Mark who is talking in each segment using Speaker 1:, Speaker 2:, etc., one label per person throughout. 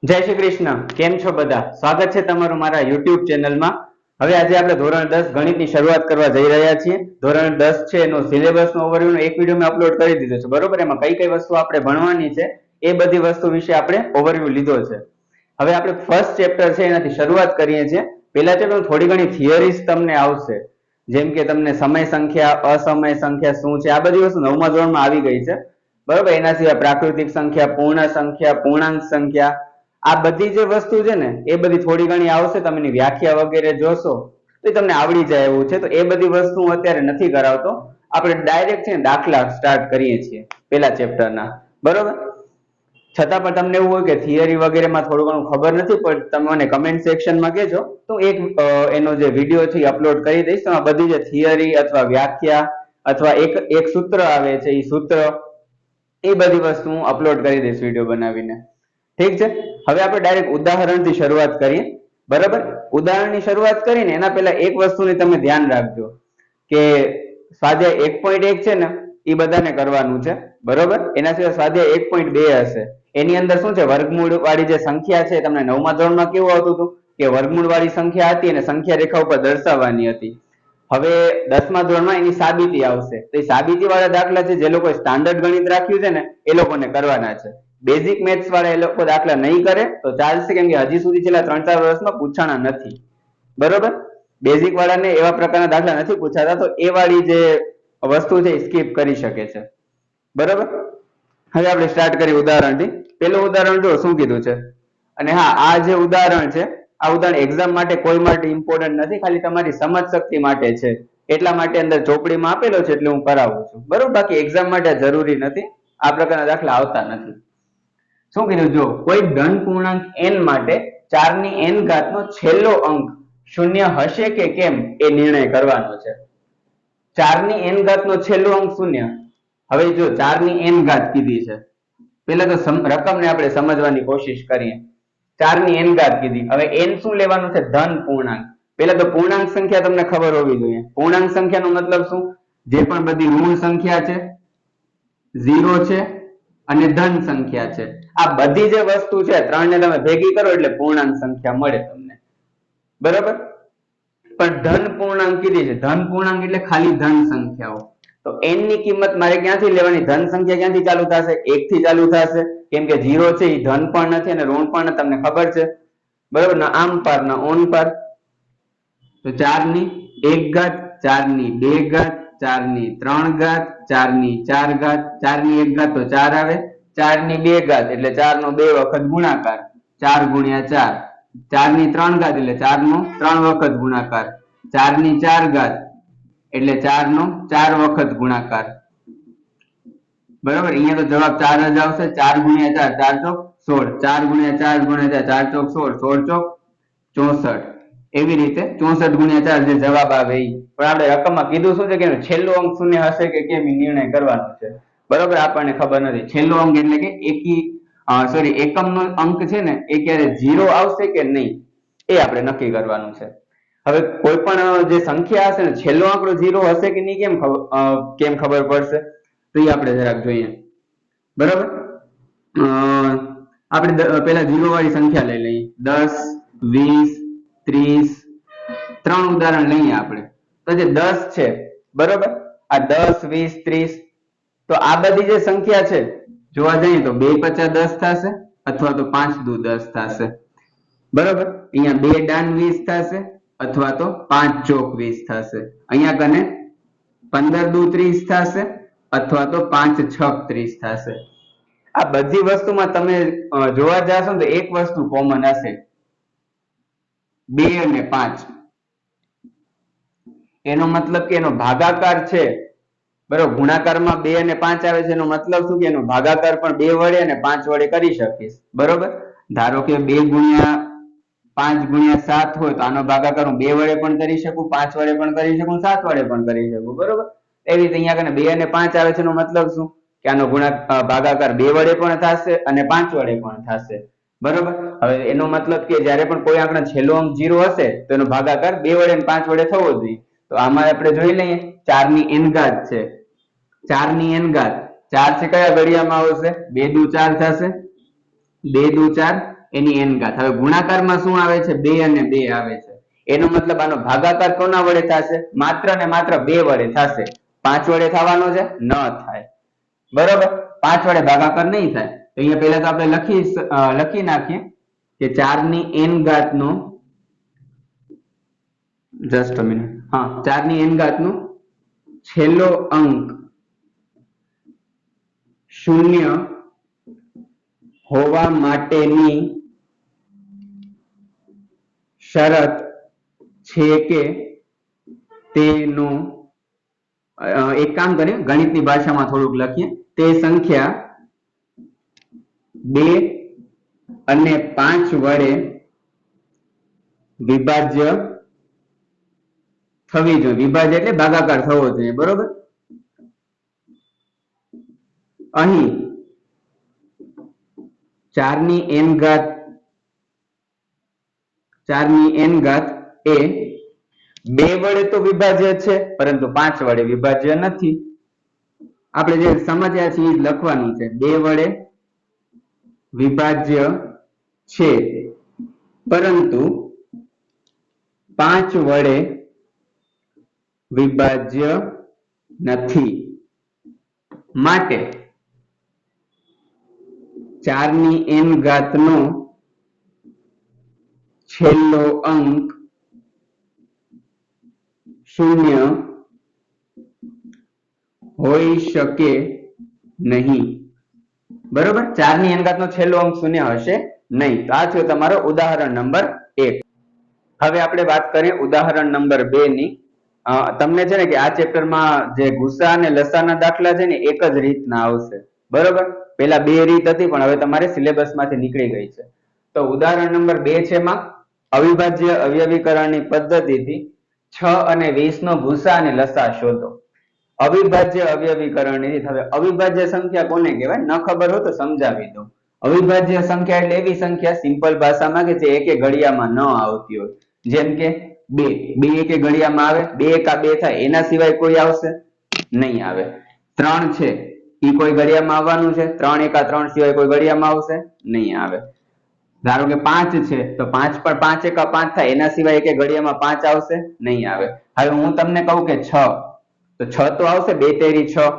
Speaker 1: જય શ્રી કૃષ્ણ. કેમ છો બધા? સ્વાગત છે તમારું મારા YouTube ચેનલમાં. હવે આજે આપણે ધોરણ 10 ગણિતની શરૂઆત કરવા જઈ રહ્યા છીએ. ધોરણ 10 છે એનો સિલેબસનો ઓવરવ્યુ એક વિડિયો મેં અપલોડ કરી દીધો છે, બરોબર? એમાં કઈ કઈ વસ્તુ આપણે ભણવાની છે એ બધી વસ્તુ વિશે આપણે ઓવરવ્યુ લીધો છે. હવે આપણે ફર્સ્ટ ચેપ્ટર છે એનાથી શરૂઆત કરીએ છીએ. પહેલા ચેપ્ટર થોડી ઘણી થિયરીઝ તમને આવશે, જેમ કે તમને સમય સંખ્યા, અસમય સંખ્યા શું છે, આ બધી વસ્તુ 9મા ધોરણમાં આવી ગઈ છે, બરોબર? એના સિવાય પ્રાકૃતિક સંખ્યા, પૂર્ણ સંખ્યા, પૂર્ણાંક સંખ્યા, આ બધી જે વસ્તુ છે ને એ બધી થોડી ઘણી આવશે. તમે એની વ્યાખ્યા વગેરે જોશો તો તમને આવડી જાય એવું છે. તો એ બધી વસ્તુ હું અત્યારે નથી કરાવતો, આપણે ડાયરેક્ટ છે દાખલા સ્ટાર્ટ કરીએ છીએ પહેલા ચેપ્ટરના, બરોબર? છતાં પણ તમને એવું હોય કે થિયરી વગેરેમાં થોડું ઘણું ખબર નથી પડતી, તમે મને કમેન્ટ સેક્શનમાં કહેજો તો એક એનો જે વિડીયો છે એ અપલોડ કરી દઈશ. તો આ બધી જે થિયરી અથવા વ્યાખ્યા અથવા એક સૂત્ર આવે છે, એ સૂત્ર, એ બધી વસ્તુ હું અપલોડ કરી દઈશ વિડીયો બનાવીને. ઠીક છે? હવે આપણે ડાયરેક્ટ ઉદાહરણથી શરૂઆત કરીએ, બરાબર? ઉદાહરણની શરૂઆત કરીને એના પહેલા એક વસ્તુની તમે ધ્યાન રાખજો કે સ્વાધ્યાય 1.1 છે ને એ બધાને કરવાનું છે, બરોબર? એના સિવાય સ્વાધ્યાય 1.2 હશે, એની અંદર શું છે, વર્ગમૂળ વાળી જે સંખ્યા છે. તમને 9મા ધોરણમાં કેવું આવતું હતું કે વર્ગમૂળ વાળી સંખ્યા હતી અને સંખ્યા રેખા ઉપર દર્શાવવાની હતી. હવે 10મા ધોરણમાં એની સાબિતી આવશે. તો એ સાબિતી વાળા દાખલા છે જે લોકોએ સ્ટાન્ડર્ડ ગણિત રાખ્યું છે ને એ લોકોને કરવાના છે. બેઝિક મેથ્સ વાળા એ લોકો દાખલા નહીં કરે તો ચાલશે, કેમ કે હજી સુધી છેલ્લા 3-4 વર્ષમાં પૂછાણા નથી, બરોબર? બેઝિક વાળાને એવા પ્રકારના દાખલા નથી પૂછાતા, તો એ વાળી જે વસ્તુ છે એ સ્કીપ કરી શકે છે, બરોબર? હવે આપણે સ્ટાર્ટ કરીએ ઉદાહરણથી. પેલું ઉદાહરણ જો શું કીધું છે. અને હા, આ જે ઉદાહરણ છે, આ ઉદાહરણ એક્ઝામ માટે કોઈ માટે ઇમ્પોર્ટન્ટ નથી, ખાલી તમારી સમજ શક્તિ માટે છે. એટલા માટે અંદર ચોપડીમાં આપેલો છે એટલે હું કરાવું છું, બરોબર? બાકી એક્ઝામ માટે જરૂરી નથી, આ પ્રકારના દાખલા આવતા નથી. શું કીધું? જો કોઈ ધન પૂર્ણાંક n માટે 4 ની n ઘાત નો છેલ્લો અંક શૂન્ય હશે કે કેમ એ નિર્ણય કરવાનો છે. 4 ની n ઘાત નો છેલ્લો અંક શૂન્ય. હવે જો 4 ની n ઘાત કીધી છે, પહેલા તો રકમને આપણે સમજવાની કોશિશ કરીએ. 4 ની n ઘાત કીધી. હવે n શું લેવાનું છે? ધન પૂર્ણાંક. પહેલા તો પૂર્ણાંક સંખ્યા તમને ખબર હોવી જોઈએ. પૂર્ણાંક સંખ્યાનો મતલબ શું? જે પણ બધી ઋણ સંખ્યા છે, 0 છે અને ધન સંખ્યા છે, આ બધી જે વસ્તુ છે ત્રણને તમે ભેગી કરો એટલે પૂર્ણાંક સંખ્યા મળે તમને, બરાબર? પણ ધન પૂર્ણાંક કીધી છે. ધન પૂર્ણાંક એટલે ખાલી ધન સંખ્યાઓ. તો n ની કિંમત મારે ક્યાંથી લેવાની? ધન સંખ્યા ક્યાંથી ચાલુ થશે? 1 થી ચાલુ થશે, કેમ કે 0 છે એ ધન પણ નથી અને ઋણ પણ નથી, તમને ખબર છે, બરાબર? ના આમ પર ના ઓન પર. તો 4 ની 1 ઘાત, 4 ની 2 ઘાત, 4 ની 3 ઘાત, 4 ની 4 ઘાત, 4 ની 1 ઘાત તો 4 આવે, 4 ની 2 ઘાત એટલે 4 નો 2 વખત ગુણાકાર, 4 ગુણ્યા 4. 4 ની 3 ઘાત એટલે 4 નો 3 વખત ગુણાકાર, 4 ની 4 ઘાત એટલે 4 નો 4 વખત ગુણાકાર, બરાબર? અહીંયા તો જવાબ 4 જ આવશે. 4 ગુણ્યા 4 4 ચોક 16, 4 ગુણ્યા 4 ગુણ્યા 4 4 ચોક 16, 16 ચોક 64. એવી રીતે 64 ગુણ્યા 4 જે જવાબ આવે એ. પણ આપણે રકમમાં કીધું શું છે કે છેલ્લો અંક શૂન્ય હશે કે કેમ એ નિર્ણય કરવાનો છે, બરોબર? આપણને ખબર નથી. છેલ્લો અંક એટલે કે એકમનો અંક છે ને એ ક્યારે 0 આવશે કે નહીં એ આપણે નક્કી કરવાનું છે. હવે કોઈ પણ જે સંખ્યા હશે ને છેલ્લો આંકડો 0 હશે કે નહીં કેમ ખબર પડશે? તો એ આપણે જરાક જોઈએ, બરાબર? આપણે પહેલા 0 વાળી સંખ્યા લઈ લઈએ. 10, 20, 30, 3 ઉદાહરણ લઈએ આપણે. તો જે 10 છે, બરોબર? આ 10, 20, 30, તો આ બધી જે સંખ્યા છે જોવા જઈએ તો 2 × 10 થશે અથવા તો 5 × 10 થશે, બરોબર? અહીંયા 2 ડાન 20 થશે અથવા તો 5 ચોક 20 થશે. અહીંયા કને 15 × 30 થશે અથવા તો 5 છક 30 થશે. આ બધી વસ્તુમાં તમે જોવા જાશો તો એક વસ્તુ કોમન હશે, 2 અને 5. એનો મતલબ કે એનો ભાગાકાર છે, બરોબર? ગુણાકારમાં 2 અને 5 આવે છે, એનો મતલબ શું કે એનો ભાગાકાર પણ 2 વડે અને 5 વડે કરી શકીશ, બરોબર? ધારો કે 2 ગુણ્યા 5 ગુણ્યા 7 હોય તો આનો ભાગાકાર હું 2 વડે પણ કરી શકું, 5 વડે પણ કરી શકું, 7 વડે પણ કરી શકું, બરોબર? એવી રીતે અહીંયા કને 2 અને 5 આવે છે, એનો મતલબ શું કે આનો ભાગાકાર 2 વડે પણ થશે અને 5 વડે પણ થશે, બરોબર? હવે એનો મતલબ કે જ્યારે પણ કોઈ આંકડા છેલ્લો અંક 0 હશે તો એનો ભાગાકાર 2 વડે અને 5 વડે થવો જોઈએ. તો આમાં આપણે જોઈ લઈએ. 4 ની n ઘાત છે, 4 ની n ઘાત 4 છે કયા ઘડિયામાં આવશે? 2 દુ 4 થશે, 2 દુ 4 એની n ઘાત. હવે ગુણાકારમાં શું આવે છે? 2 અને 2 આવે છે. એનો મતલબ આનો ભાગાકાર કોના વડે થશે? માત્ર ને માત્ર 2 વડે થશે. 5 વડે થવાનો છે? ન થાય. બરોબર, 5 વડે ભાગાકાર નહીં થાય. તો અહીંયા પહેલા તો આપણે લખી નાખીએ કે 4 ની n ઘાત નો જસ્ટ અ મિનિટ, હા, 4 ની n ઘાત નો છેલ્લો અંક શૂન્ય હોવા માટેની શરત છે કે તેનો એક કામ કરીએ, ગણિતની ભાષામાં થોડુંક લખીએ. તે સંખ્યા 2 અને 5 વડે વિભાજ્ય થવી જોઈએ. વિભાજ્ય એટલે ભાગાકાર થવો જોઈએ. બરોબર, અહીં 4 ની n ઘાત એ 2 વડે તો વિભાજ્ય છે, પરંતુ 5 વડે વિભાજ્ય નથી. આપણે જે સમજ્યા છીએ એ લખવાનું છે. 2 વડે વિભાજ્ય છે, પરંતુ 5 વડે વિભાજ્ય નથી. માટે 4 ની n ઘાત નો છેલ્લો અંક શૂન્ય હોઈ શકે નહીં. બરોબર, 4 ની n ઘાત નો છેલ્લો અંક શૂન્ય હશે નહીં. તો આ થયો તમારો ઉદાહરણ નંબર 1. હવે આપણે વાત કરીએ ઉદાહરણ નંબર 2 ની. તમને છે ને કે આ ચેપ્ટરમાં જે ગુસા અને લસાના દાખલા છે ને એક જ રીતના આવશે. બરોબર, પેલા 2 રીત હતી પણ હવે તમારે સિલેબસ માંથી નીકળી ગઈ છે. તો ઉદાહરણ નંબર 2 છે માં અવિભાજ્ય અવયવીકરણની પદ્ધતિથી 6 અને 20 નો ગુસા અને લસા શોધો. અવિભાજ્ય અવયવીકરણની રીત. હવે અવિભાજ્ય સંખ્યા કોને કહેવાય? ન ખબર હોય તો સમજાવી દઉં. અવિભાજ્ય સંખ્યા એટલે એવી સંખ્યા સિમ્પલ ભાષામાં કે જે એકે ઘડિયામાં ન આવતી હોય. જેમ કે 2 એકે ઘડિયામાં આવે, 2 એકા 2 થાય, એના સિવાય કોઈ આવશે નહીં આવે. 3 છે એ કોઈ ઘડિયામાં આવવાનું છે, 3 એકા 3 સિવાય કોઈ ઘડિયામાં આવશે નહીં આવે. ધારો કે 5 છે તો 5 પર 5 એકા 5 થાય, એના સિવાય એકે ઘડિયામાં 5 આવશે નહીં આવે. હવે હું તમને કહું કે 6, તો 6 તો આવશે, 2 તેરી 6,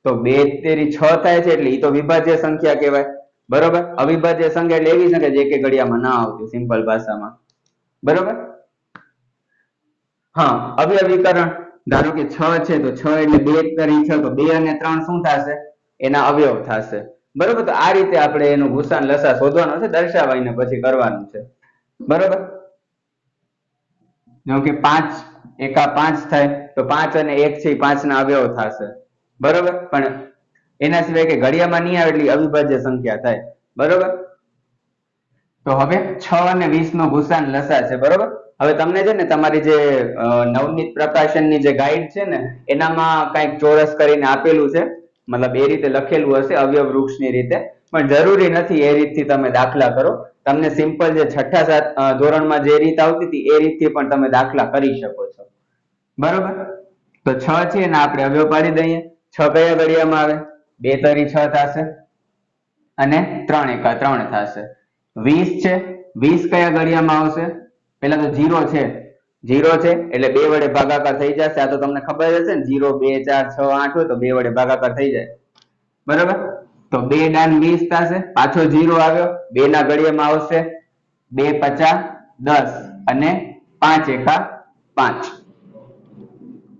Speaker 1: તો 2 તેરી 6 થાય છે એટલે એ તો વિભાજ્ય સંખ્યા કહેવાય. બરોબર, અવિભાજ્ય સંખ્યા એટલે એવી સંખ્યા જે કે ઘડિયામાં ના આવતી, સિમ્પલ ભાષામાં. બરોબર, હા, અવયવીકરણ ધારો કે 6 છે તો 6 એટલે 2 તરી 6, તો 2 અને 3 શું થશે? એના અવયવ થશે. બરોબર, તો આ રીતે આપણે એનું ગુસા અને લસા શોધવાનો છે, દર્શાવીને પછી કરવાનું છે. બરોબર, જો કે 5 એકા 5 થાય તો 5 અને 1 છે 5 ના અવયવ થશે. બરોબર, પણ એના સિવાય કે ઘડિયામાં નહીં આવે એટલે અવિભાજ્ય સંખ્યા થાય. બરોબર, તો હવે 6 અને 20 નો ગુસા અને લસા છે. બરોબર, હવે તમને છે ને તમારી જે નવનીત પ્રકાશનની જે ગાઈડ છે ને એનામાં કંઈક ચોરસ કરીને આપેલું છે, મતલબ એ રીતે લખેલું હશે અવયવ વૃક્ષની રીતે, પણ જરૂરી નથી એ રીતથી તમે દાખલા કરો. તમને સિમ્પલ જે છઠ્ઠા ધોરણમાં જે રીત આવતી હતી એ રીતથી પણ તમે દાખલા કરી શકો છો. બરોબર, તો 6 છે ને આપણે અવયવ પાડી દઈએ. 6 કયા ઘડિયામાં આવે? 2 તરી 6 થશે અને 3 એકા 3 થશે. 20 છે, 20 કયા ઘડિયામાં આવશે? પેલા તો 0 છે, 0 છે એટલે 2 વડે ભાગાકાર થઈ જશે. આ તો તમને ખબર હશે ને, 0 2 4 6 8 હોય તો 2 વડે ભાગાકાર થઈ જાય. બરાબર, તો 2 ડાન 20 થશે, પાછો 0 આવ્યો, 2 ના ઘડિયામાં આવશે 2 પચા 10 અને 5 એકા 5.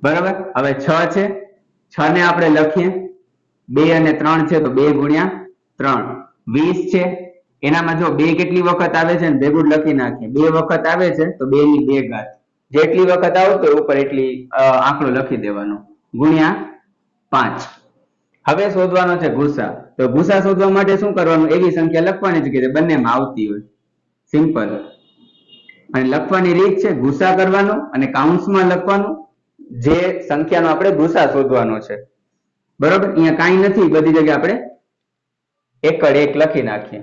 Speaker 1: બરાબર, હવે 6 છે, 6 ને આપણે લખીએ, 2 અને 3 છે તો 2 ગુણ્યા 3. 20 છે, એનામાં જો 2 કેટલી વખત આવે છે ને ભેગું લખી નાખીએ. 2 વખત આવે છે તો 2 ની 2 ઘાત, જેટલી વખત આવતો હોય ઉપર એટલી આંકડો લખી દેવાનો, ગુણ્યા 5. હવે શોધવાનો છે ગુસા. તો ગુસા શોધવા માટે શું કરવાનું? એવી સંખ્યા લખવાની છે કે બંનેમાં આવતી હોય, સિમ્પલ. અને લખવાની રીત છે ગુસા કરવાનો અને કાઉન્સમાં લખવાનું જે સંખ્યાનો આપણે ગુસા શોધવાનો છે. બરોબર, અહીંયા કાંઈ નથી, બધી જગ્યાએ આપણે એકડ 1 લખી નાખીએ.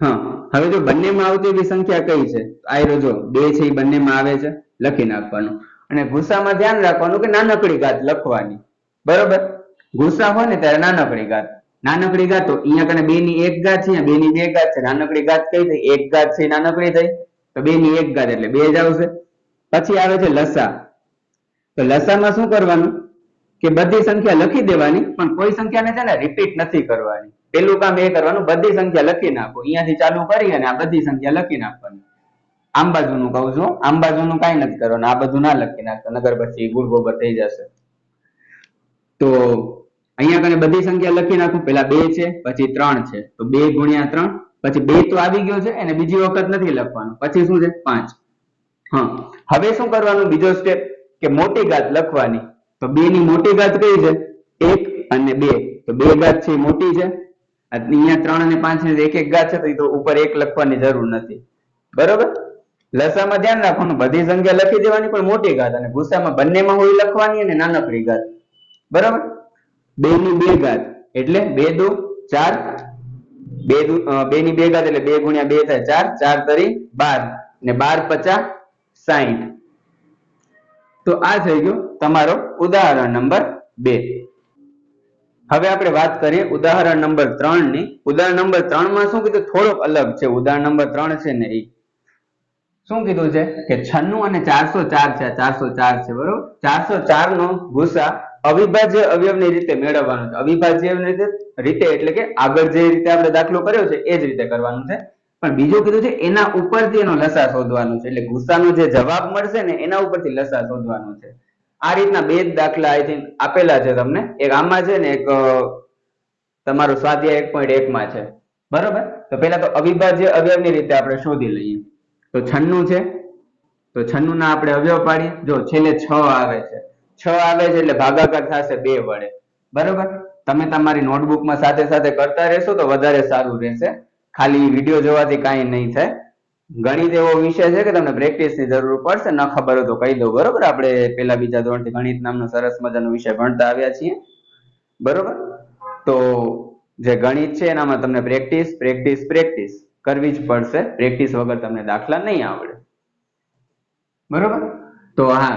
Speaker 1: હા, હવે જો બંનેમાં આવતી એવી સંખ્યા કઈ છે? આ જો 2 છે એ બંનેમાં આવે છે, લખી નાખવાનું. અને ગુસામાં ધ્યાન રાખવાનું કે નાનકડી ઘાત લખવાની. બરોબર, ગુસા હોય ને ત્યારે નાનકડી ઘાત, નાનકડી ઘાત તો અહીંયા કને 2 ની 1 ઘાત છે, 2 ની 2 ઘાત છે, નાનકડી ઘાત કઈ થઈ 1 ઘાત છે નાનકડી થઈ તો 2 ની 1 ઘાત એટલે 2 જ આવશે. પછી આવે છે લસા. તો લસામાં શું કરવાનું કે બધી સંખ્યા લખી દેવાની પણ કોઈ સંખ્યાને છે ને રિપીટ નથી કરવાની. પેલું કામ એ કરવાનું બધી સંખ્યા લખી નાખો, અહીંયાથી ચાલુ કરી અને આ બધી સંખ્યા લખી નાખવાની. આમ બાજુનું કહું છું, આમ બાજુનું કાંઈ નથી કરવાનું, આ બધું ના લખી નાખતા નગર પછી ગુણ ગોબર થઈ જશે. તો અહીંયા કને બધી સંખ્યા લખી નાખું, પેલા 2 છે પછી 3 છે તો 2 ગુણ્યા 3 પછી 2 તો આવી ગયો છે એને બીજી વખત નથી લખવાનું, પછી શું છે 5. હા, હવે શું કરવાનું બીજો સ્ટેપ કે મોટી ઘાત લખવાની. તો 2 ની મોટી ઘાત કઈ છે 1 અને 2 તો 2 ઘાત છે મોટી છે, અહીંયા 3 અને 5 ની એક એક ઘાત છે તો ઉપર 1 લખવાની જરૂર નથી. બરોબર, લસામાં ધ્યાન રાખવાનું બધી સંખ્યા લખી દેવાની પણ મોટી ઘાત, અને ગુસ્સામાં બંનેમાં હોય લખવાની અને નાનકડી ઘાત. બરાબર, 2 ની 2 ઘાત એટલે 2 દુ 4, 2 ની 2 ઘાત એટલે 2 ગુણ્યા 2 થાય 4, 4 તરી 12 ને 12 50 60. તો આ થઈ ગયો તમારો ઉદાહરણ નંબર 2. હવે આપણે વાત કરીએ ઉદાહરણ નંબર 3 ની. ઉદાહરણ નંબર 3 માં શું કીધું થોડોક અલગ છે. ઉદાહરણ નંબર 3 છે ને એ શું કીધું છે કે 96 અને 404 છે, 404 છે બરોબર. 404 નો ગુસા અવિભાજ્ય અવયવની રીતે મેળવવાનો છે. અવિભાજ્ય રીતે એટલે કે આગળ જે રીતે આપણે દાખલો કર્યો છે એ જ રીતે કરવાનું છે, પણ બીજું કીધું છે એના ઉપરથી એનો લસા શોધવાનો છે. એટલે ગુસાનો જે જવાબ મળશે ને એના ઉપરથી લસા શોધવાનો છે. આ રીતના બે જ દાખલા આઈ થિંક આપેલા છે તમને, એક આમાં છે ને એક તમારું સ્વાધ્યાય 1.1 માં છે. બરોબર, તો પેલા તો અવિભાજ્ય અવયવની રીતે આપણે શોધી લઈએ. તો 96 છે તો 96 ના આપણે અવયવ પાડીએ. જો છેલ્લે 6 આવે છે, 6 આવે છે એટલે ભાગાકાર થશે 2 વડે. બરોબર, તમે તમારી નોટબુકમાં સાથે સાથે કરતા રહેશો તો વધારે સારું રહેશે, ખાલી વિડીયો જોવાથી કાંઈ નહીં થાય. ગણિત એવો વિષય છે કે તમને પ્રેક્ટિસની જરૂર પડશે, ન ખબર હોય તો કહી દઉં. બરોબર, આપણે પેલા બીજા ધોરણથી ગણિત નામનો સરસ મજાનો વિષય ભણતા આવ્યા છીએ. બરોબર, તો જે ગણિત છે એનામાં તમને પ્રેક્ટિસ પ્રેક્ટિસ પ્રેક્ટિસ કરવી જ પડશે. પ્રેક્ટિસ વગર તમને દાખલા નહીં આવડે. બરોબર, તો હા,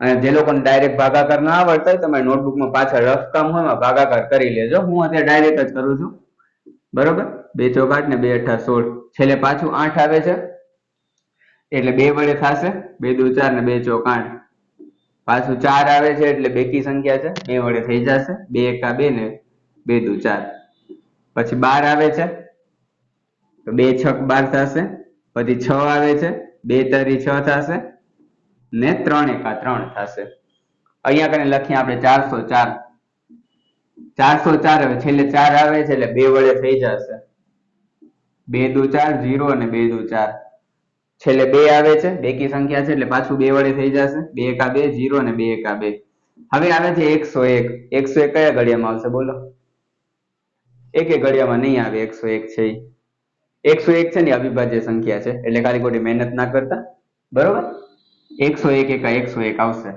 Speaker 1: અને જે લોકોને ડાયરેક્ટ ભાગાકાર ના આવડતા હોય તમારી નોટબુકમાં પાછળ રફ કામ હોય ભાગાકાર કરી લેજો. હું અત્યારે ડાયરેક્ટ જ કરું છું. બરોબર, 2 ચોક 8 ને 2 અઠા 16, છેલ્લે પાછું 8 આવે છે એટલે 2 વડે થશે, 2 દુ 4 ને 2 ચોક 8, પાછું 4 આવે છે એટલે બેકી સંખ્યા છે 2 વડે થઈ જશે, 2 એકા 2 ને 2 દુ 4. પછી 12 આવે છે તો 2 છક 12 થશે, પછી 6 આવે છે 2 તરી 6 થશે ને 3 એકા 3 થશે. અહીંયા કને લખીએ આપણે 404. 404 હવે છેલ્લે 4 આવે છે એટલે 2 વડે થઈ જશે, 2 દુ 4 0 અને 2 દુ 4, છેલ્લે 2 આવે છે બેકી સંખ્યા છે એટલે પાછું 2 વડે થઈ જશે, 2 એકા 2 0 અને 2 એકા 2. હવે આવે છે 101. 101 કયા ઘડિયામાં આવશે બોલો? એકે ઘડિયામાં નહીં આવે. 101 છે 101 છે ને અવિભાજ્ય સંખ્યા છે એટલે ખાલી ખોટી મહેનત ના કરતા. બરોબર, 101 એકા 101 આવશે.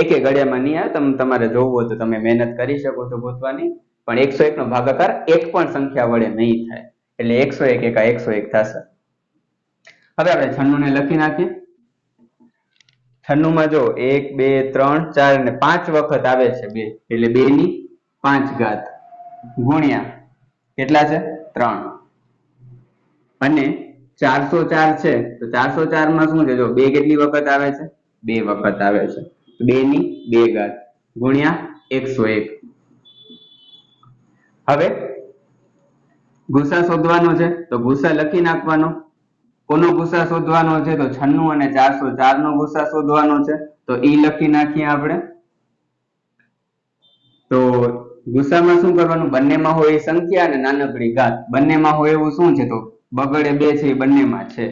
Speaker 1: એકે ઘડિયામાં નહીં આવે. તમારે જોવું હોય તો તમે મહેનત કરી શકો છો ગોતવાની, પણ 101 નો ભાગાકાર એક પણ સંખ્યા વડે નહીં થાય એટલે 101 એકા 101 થશે. હવે આપણે 96 ને લખી નાખીએ. 96 માં જો 1 2 3 4 અને 5 વખત આવે છે 2 એટલે 2 ની 5 ઘાત ગુણ્યા કેટલા છે 3, અને 404 છે તો 404 માં શું છે જો 2 કેટલી વખત આવે છે 2 વખત આવે છે, 2 ની 2 ઘાત ગુણ્યા 101. હવે ગુસા શોધવાનો છે તો ગુસા લખી નાખવાનો. કોનો ગુસા શોધવાનો છે તો 96 અને 404 નો ગુસા શોધવાનો છે, તો ઈ લખી નાખીએ આપણે. તો ગુસામાં શું કરવાનું, બંનેમાં હોય એ સંખ્યા અને નાનકડી ઘાત. બંનેમાં હોય એવું શું છે તો બગડે 2 છે એ બંનેમાં છે,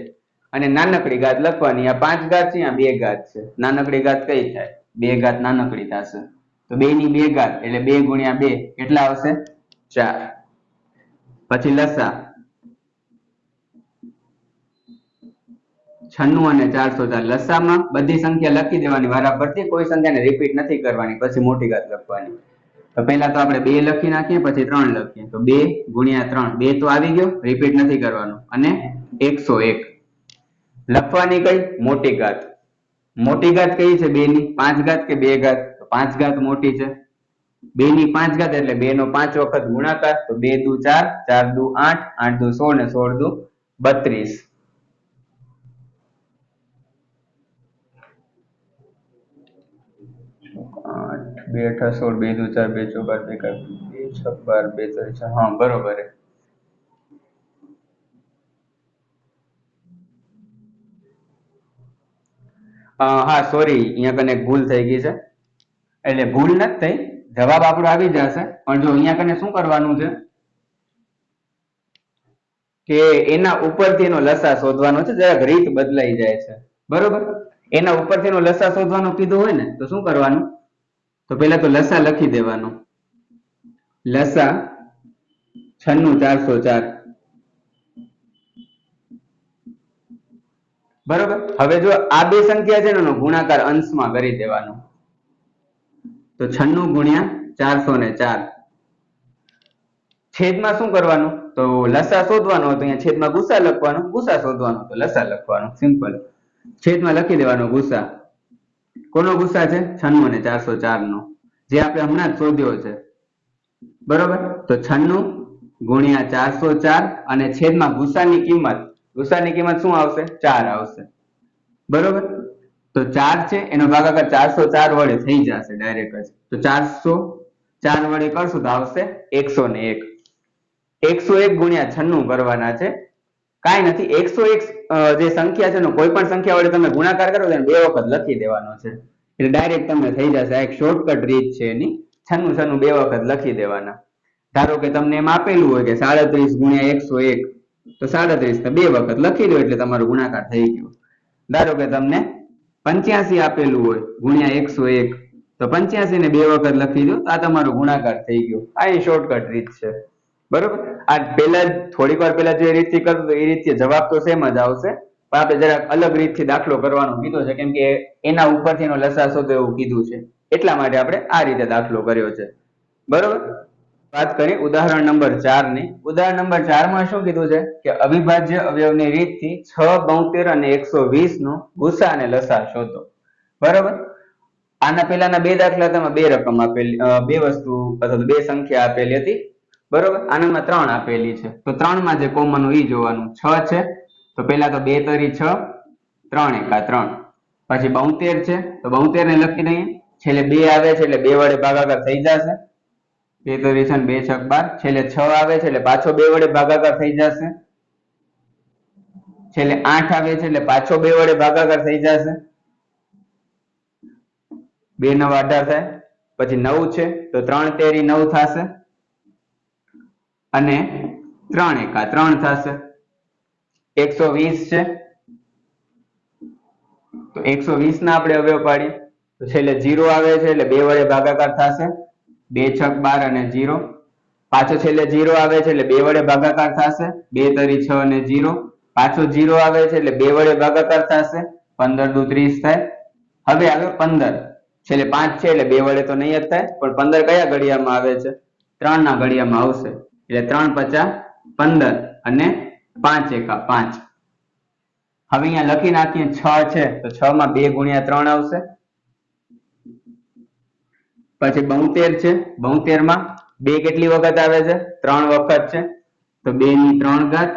Speaker 1: અને નાનકડી ઘાત લખવાની. આ 5 ઘાત છે આ 2 ઘાત છે, નાનકડી ઘાત કઈ થાય 2 ઘાત નાનકડી થશે. તો 2 ની 2 ઘાત એટલે 2 ગુણ્યા 2 કેટલા આવશે 4. પછી લસા 96 અને 404. લસામાં બધી સંખ્યા લખી દેવાની વારાફરતી, કોઈ સંખ્યાને રિપીટ નથી કરવાની, પછી મોટી ઘાત લખવાની. તો પહેલા તો આપણે 2 લખી નાખીએ પછી 3 લખીએ. તો 2 ગુણ્યા 3, 2 તો આવી ગયો, રિપીટ નથી કરવાનું, અને 101 લખવાની કઈ મોટી ઘાત. મોટી ઘાત કઈ છે 2 ની 5 ઘાત કે 2 ઘાત? તો 5 ઘાત મોટી છે 2 ની 5 ઘાત એટલે 2 નો 5 વખત ગુણાકાર, તો 2 દુ 4, 4 દુ 8, 8 દુ 16 ને 16 દુ 32. 8 2 8 16, 2 દુ 4, 2 ચોક 8, 2 છક 12, 2 તરી 6. હા બરોબર છે. હા સોરી, અહીંયા કને ભૂલ થઈ ગઈ છે, એટલે ભૂલ નથી થઈ, જવાબ આપણો આવી જશે, પણ જો અહીંયા કને શું કરવાનું છે કે એના ઉપરથી એનો લસા શોધવાનો છે, જરાક રીત બદલાઈ જાય છે, બરોબર. એના ઉપરથી એનો લસા શોધવાનું કીધું હોય ને તો શું કરવાનું, તો પેલા તો લસા લખી દેવાનો, લસા 96404, બરોબર. હવે જો આ બે સંખ્યા છે ને એનો ગુણાકાર અંશમાં કરી દેવાનો, તો 96 ગુણ્યા 404, છેદમાં શું કરવાનું, તો લસા શોધવાનો તો અહીંયા છેદમાં ગુસા લખવાનો, ગુસા શોધવાનો તો લસા લખવાનો, સિમ્પલ. છેદમાં લખી દેવાનો ગુસા, કોનો ગુસા છે, 96 અને 404 નો, જે આપણે હમણાં જ શોધ્યો છે, બરોબર. તો 96 ગુણ્યા 404 અને છેદમાં ગુસાની કિંમત શું આવશે, 4 આવશે, બરોબર. તો 4 છે એનો ભાગાકાર 404 વડે થઈ જશે ડાયરેક્ટ જ, તો 404 વડે કરશું તો આવશે 101. 101 ગુણ્યા 96 કરવાના છે, કાંઈ નથી, 101 જે સંખ્યા છે એનો કોઈ પણ સંખ્યા વડે તમે ગુણાકાર કરો તો બે વખત લખી દેવાનો છે, એટલે ડાયરેક્ટ તમને થઈ જશે. આ એક શોર્ટકટ રીત છે એની, 96 બે વખત લખી દેવાના. ધારો કે તમને એમ આપેલું હોય કે 37 ગુણ્યા 101, તો 37 બે વખત લખી દો એટલે તમારો ગુણાકાર થઈ ગયો. ધારો કે તમને 85 આપેલું હોય ગુણ્યા 101, તો 85 ને બે વખત લખી દો, આ તમારો ગુણાકાર થઈ ગયો. આ એ શોર્ટકટ રીત છે, બરોબર. આ પહેલા થોડીક વાર પહેલા જે રીતથી કરતો એ રીતથી જવાબ તો સેમ જ આવશે, પણ આપણે જરાક અલગ રીતથી દાખલો કરવાનો કીધો છે, કેમ કે એના ઉપરથી એનો લસા શોધો એવું કીધું છે, એટલા માટે આપણે આ રીતે દાખલો કર્યો છે, બરોબર. વાત કરીએ ઉદાહરણ નંબર 4 ની. ઉદાહરણ નંબર 4 માં શું કીધું છે કે અવિભાજ્ય અવયવની રીતથી 6, 72 અને 120 નો ગુસા અને લસા શોધો, બરોબર. આના પહેલાના બે દાખલા તેમાં બે રકમ આપેલી, બે વસ્તુ અથવા બે સંખ્યા આપેલી હતી, બરોબર. આનામાં 3 આપેલી છે, તો 3 માં જે કોમન હોય એ જોવાનું. 6 છે તો પેલા તો 2 તરી 6, 3 એકા 3, પછી 72 છે તો 72 ને લખી દઈએ, છેલ્લે 2 આવે છે એટલે 2 વડે ભાગાકાર થઈ જશે, 2 તરી 6 2 છક 12, છેલ્લે 6 આવે છે એટલે પાછો 2 વડે ભાગાકાર થઈ જશે, છેલ્લે 8 આવે છે એટલે પાછો 2 વડે ભાગાકાર થઈ જશે, 2 9 18 થાય, પછી 9 છે તો 3 તેરી 9 થશે, અને 3 એકા 3 થશે. 120 છે તો 120 ના આપણે અવયવ પાડીએ, તો છેલ્લે 0 આવે છે એટલે 2 વડે ભાગાકાર થશે, 2 છક 12 અને 0, પાછો છેલ્લે 0 આવે છે એટલે 2 વડે ભાગાકાર થશે, 2 તરી 6 અને 0, પાછો 0 આવે છે એટલે 2 વડે ભાગાકાર થશે, 15 દુ 30 થાય. હવે આવે 15, છેલ્લે 5 છે એટલે 2 વડે તો નહીં જ થાય, પણ 15 કયા ઘડિયામાં આવે છે, 3 ના ઘડિયામાં આવશે, એટલે 3 50 15 અને 5 એકા 5. હવે અહીંયા લખી નાખીએ 6 છે તો 6 માં 2 ગુણ્યા 3 આવશે, પછી 72 છે, 72 માં 2 કેટલી વખત આવે છે, 3 વખત છે, તો 2 ની 3 ઘાત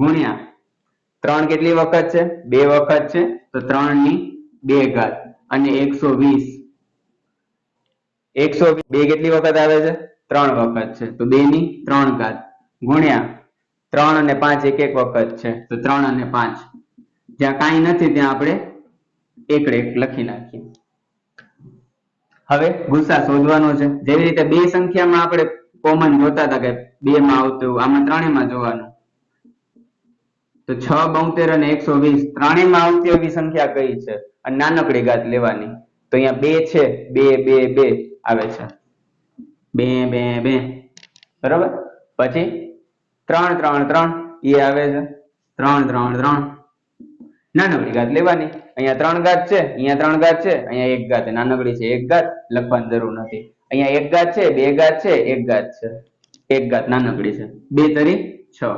Speaker 1: ગુણ્યા 3 કેટલી વખત છે, 2 વખત છે, તો 3 ની 2 ઘાત, અને 120. 102 કેટલી વખત આવે છે, 3 વખત છે, તો 2 ની 3 ઘાત ગુણ્યા 3 અને 5 એક એક વખત છે, તો 3 અને 5, જ્યાં કાંઈ નથી ત્યાં આપણે એકડે એક લખી નાખીએ. હવે ગુસા શોધવાનો છે, જેવી રીતે બે સંખ્યામાં આપણે કોમન જોતા હતા કે 2 માં આવતું, આમાં ત્રણેયમાં જોવાનું, તો 6, 72 અને 120 ત્રણેયમાં આવતી એવી સંખ્યા કઈ છે, અને નાનકડી ઘાત લેવાની, તો અહીંયા 2 છે, 2 2 2 આવે છે, 2 2 2, બરોબર. પછી 3 3 3 એ આવે છે, 3 3 3, નાનકડી ઘાત લેવાની, અહીંયા 3 ઘાત છે, અહીંયા 3 ઘાત છે, અહીંયા 1 ઘાત, નાનકડી છે 1 ઘાત, લખવાની જરૂર નથી. અહીંયા 1 ઘાત છે, 2 ઘાત છે, 1 ઘાત છે, 1 ઘાત નાનકડી છે, 2 તરી 6.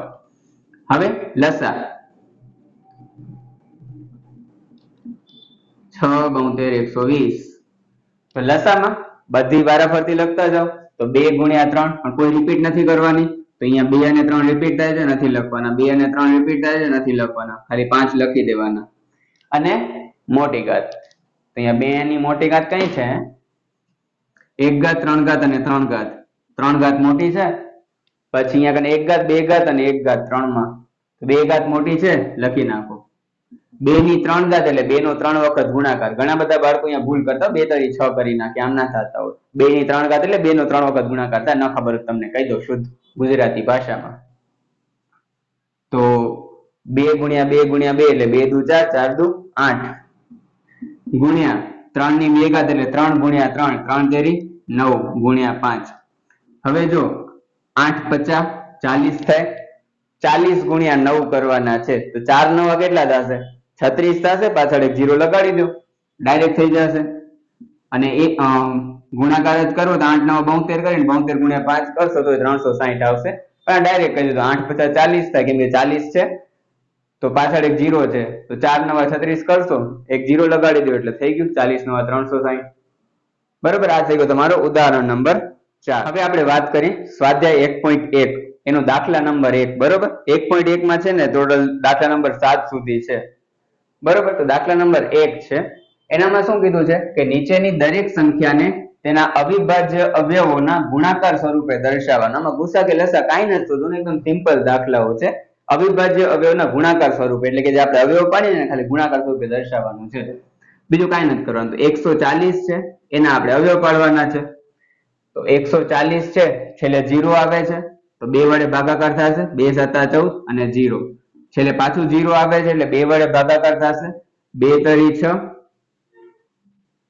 Speaker 1: હવે લસા 6, 72, 120, તો લસામાં બધી વારાફરતી લખતા જાઓ. તો 2 ગુણ્યા 3 પણ કોઈ રિપીટ નથી કરવાની. તો અહીંયા 2 અને 3 રિપીટ થાય છે, નથી લખવાના. 2 અને 3 રિપીટ થાય છે, નથી લખવાના. ખાલી 5 લખી દેવાના. અને મોટી ઘાત, તો અહીંયા 2 ની મોટી ઘાત કઈ છે? 1 ઘાત 3 ઘાત અને 3 ઘાત. 3 ઘાત મોટી છે. પછી અહીંયા કને 1 ઘાત 2 ઘાત અને 1 ઘાત 3 માં 2 ઘાત મોટી છે, લખી નાખો. 2 ની 3 ઘાત એટલે 2 નો 3 વખત ગુણાકાર. ઘણા બધા બાળકો અહીંયા ભૂલ કરતા 2 તરી 6 કરી નાખે, આમ ના થતા હોય. 2 ની 3 ઘાત એટલે 2 નો 3 વખત ગુણાકાર થાય. ન ખબર તમને કહી દો શુદ્ધ ગુજરાતી ભાષામાં. તો 2 ગુણ્યા 2 ગુણ્યા 2 એટલે 2 દુ 4, 4 દુ 8 ગુણ્યા 3 ની 2 ઘાત એટલે 3 ગુણ્યા 3, 3 તેરી 9 ગુણ્યા 5. હવે જો 8 50 40 થાય. 40 ગુણ્યા 9 કરવાના છે. તો 4 9 કેટલા થશે? 36 થશે. પાછળ એક 0 લગાડી દો, ડાયરેક્ટ થઈ જશે. અને એ ગુણાકાર જ કરો તો 8 9 72 કરીને 72 ગુણ્યા 5 કરશો તો 360 આવશે. પણ ડાયરેક્ટ કહી દો 8 50 40 થાય, કેમ કે 40 છે તો પાછળ એક 0 છે. તો 4 9 36 કરશો, એક 0 લગાડી દો એટલે થઈ ગયું 40 9 360. બરોબર, આ થઈ ગયો તમારો ઉદાહરણ નંબર 4. હવે આપણે વાત કરી સ્વાધ્યાય 1.1 એનો દાખલા નંબર 1. બરોબર, 1.1 માં છે ને ટોટલ દાખલા નંબર 7 સુધી છે. બરોબર, તો દાખલા નંબર 1 છે એનામાં શું કીધું છે કે નીચેની દરેક સંખ્યાને તેના અવિભાજ્ય અવયવોના ગુણાકાર સ્વરૂપે દર્શાવવાના. આમાં ગુસા કે લસા કાંઈ નથી થતું, એકદમ સિમ્પલ દાખલાઓ છે. અવિભાજ્ય અવયવના ગુણાકાર સ્વરૂપે એટલે કે જે આપણે અવયવ પાડીને ખાલી ગુણાકાર સ્વરૂપે દર્શાવવાનું છે, બીજું કાંઈ નથી કરવાનું. તો 140 છે એના આપણે અવયવ પાડવાના છે. તો 140 છે, છેલ્લે 0 આવે છે તો 2 વડે ભાગાકાર થશે. 2 7 14 અને 0, છેલ્લે પાછું 0 આવે છે એટલે 2 વડે ભાગાકાર થશે. 2 તરી 6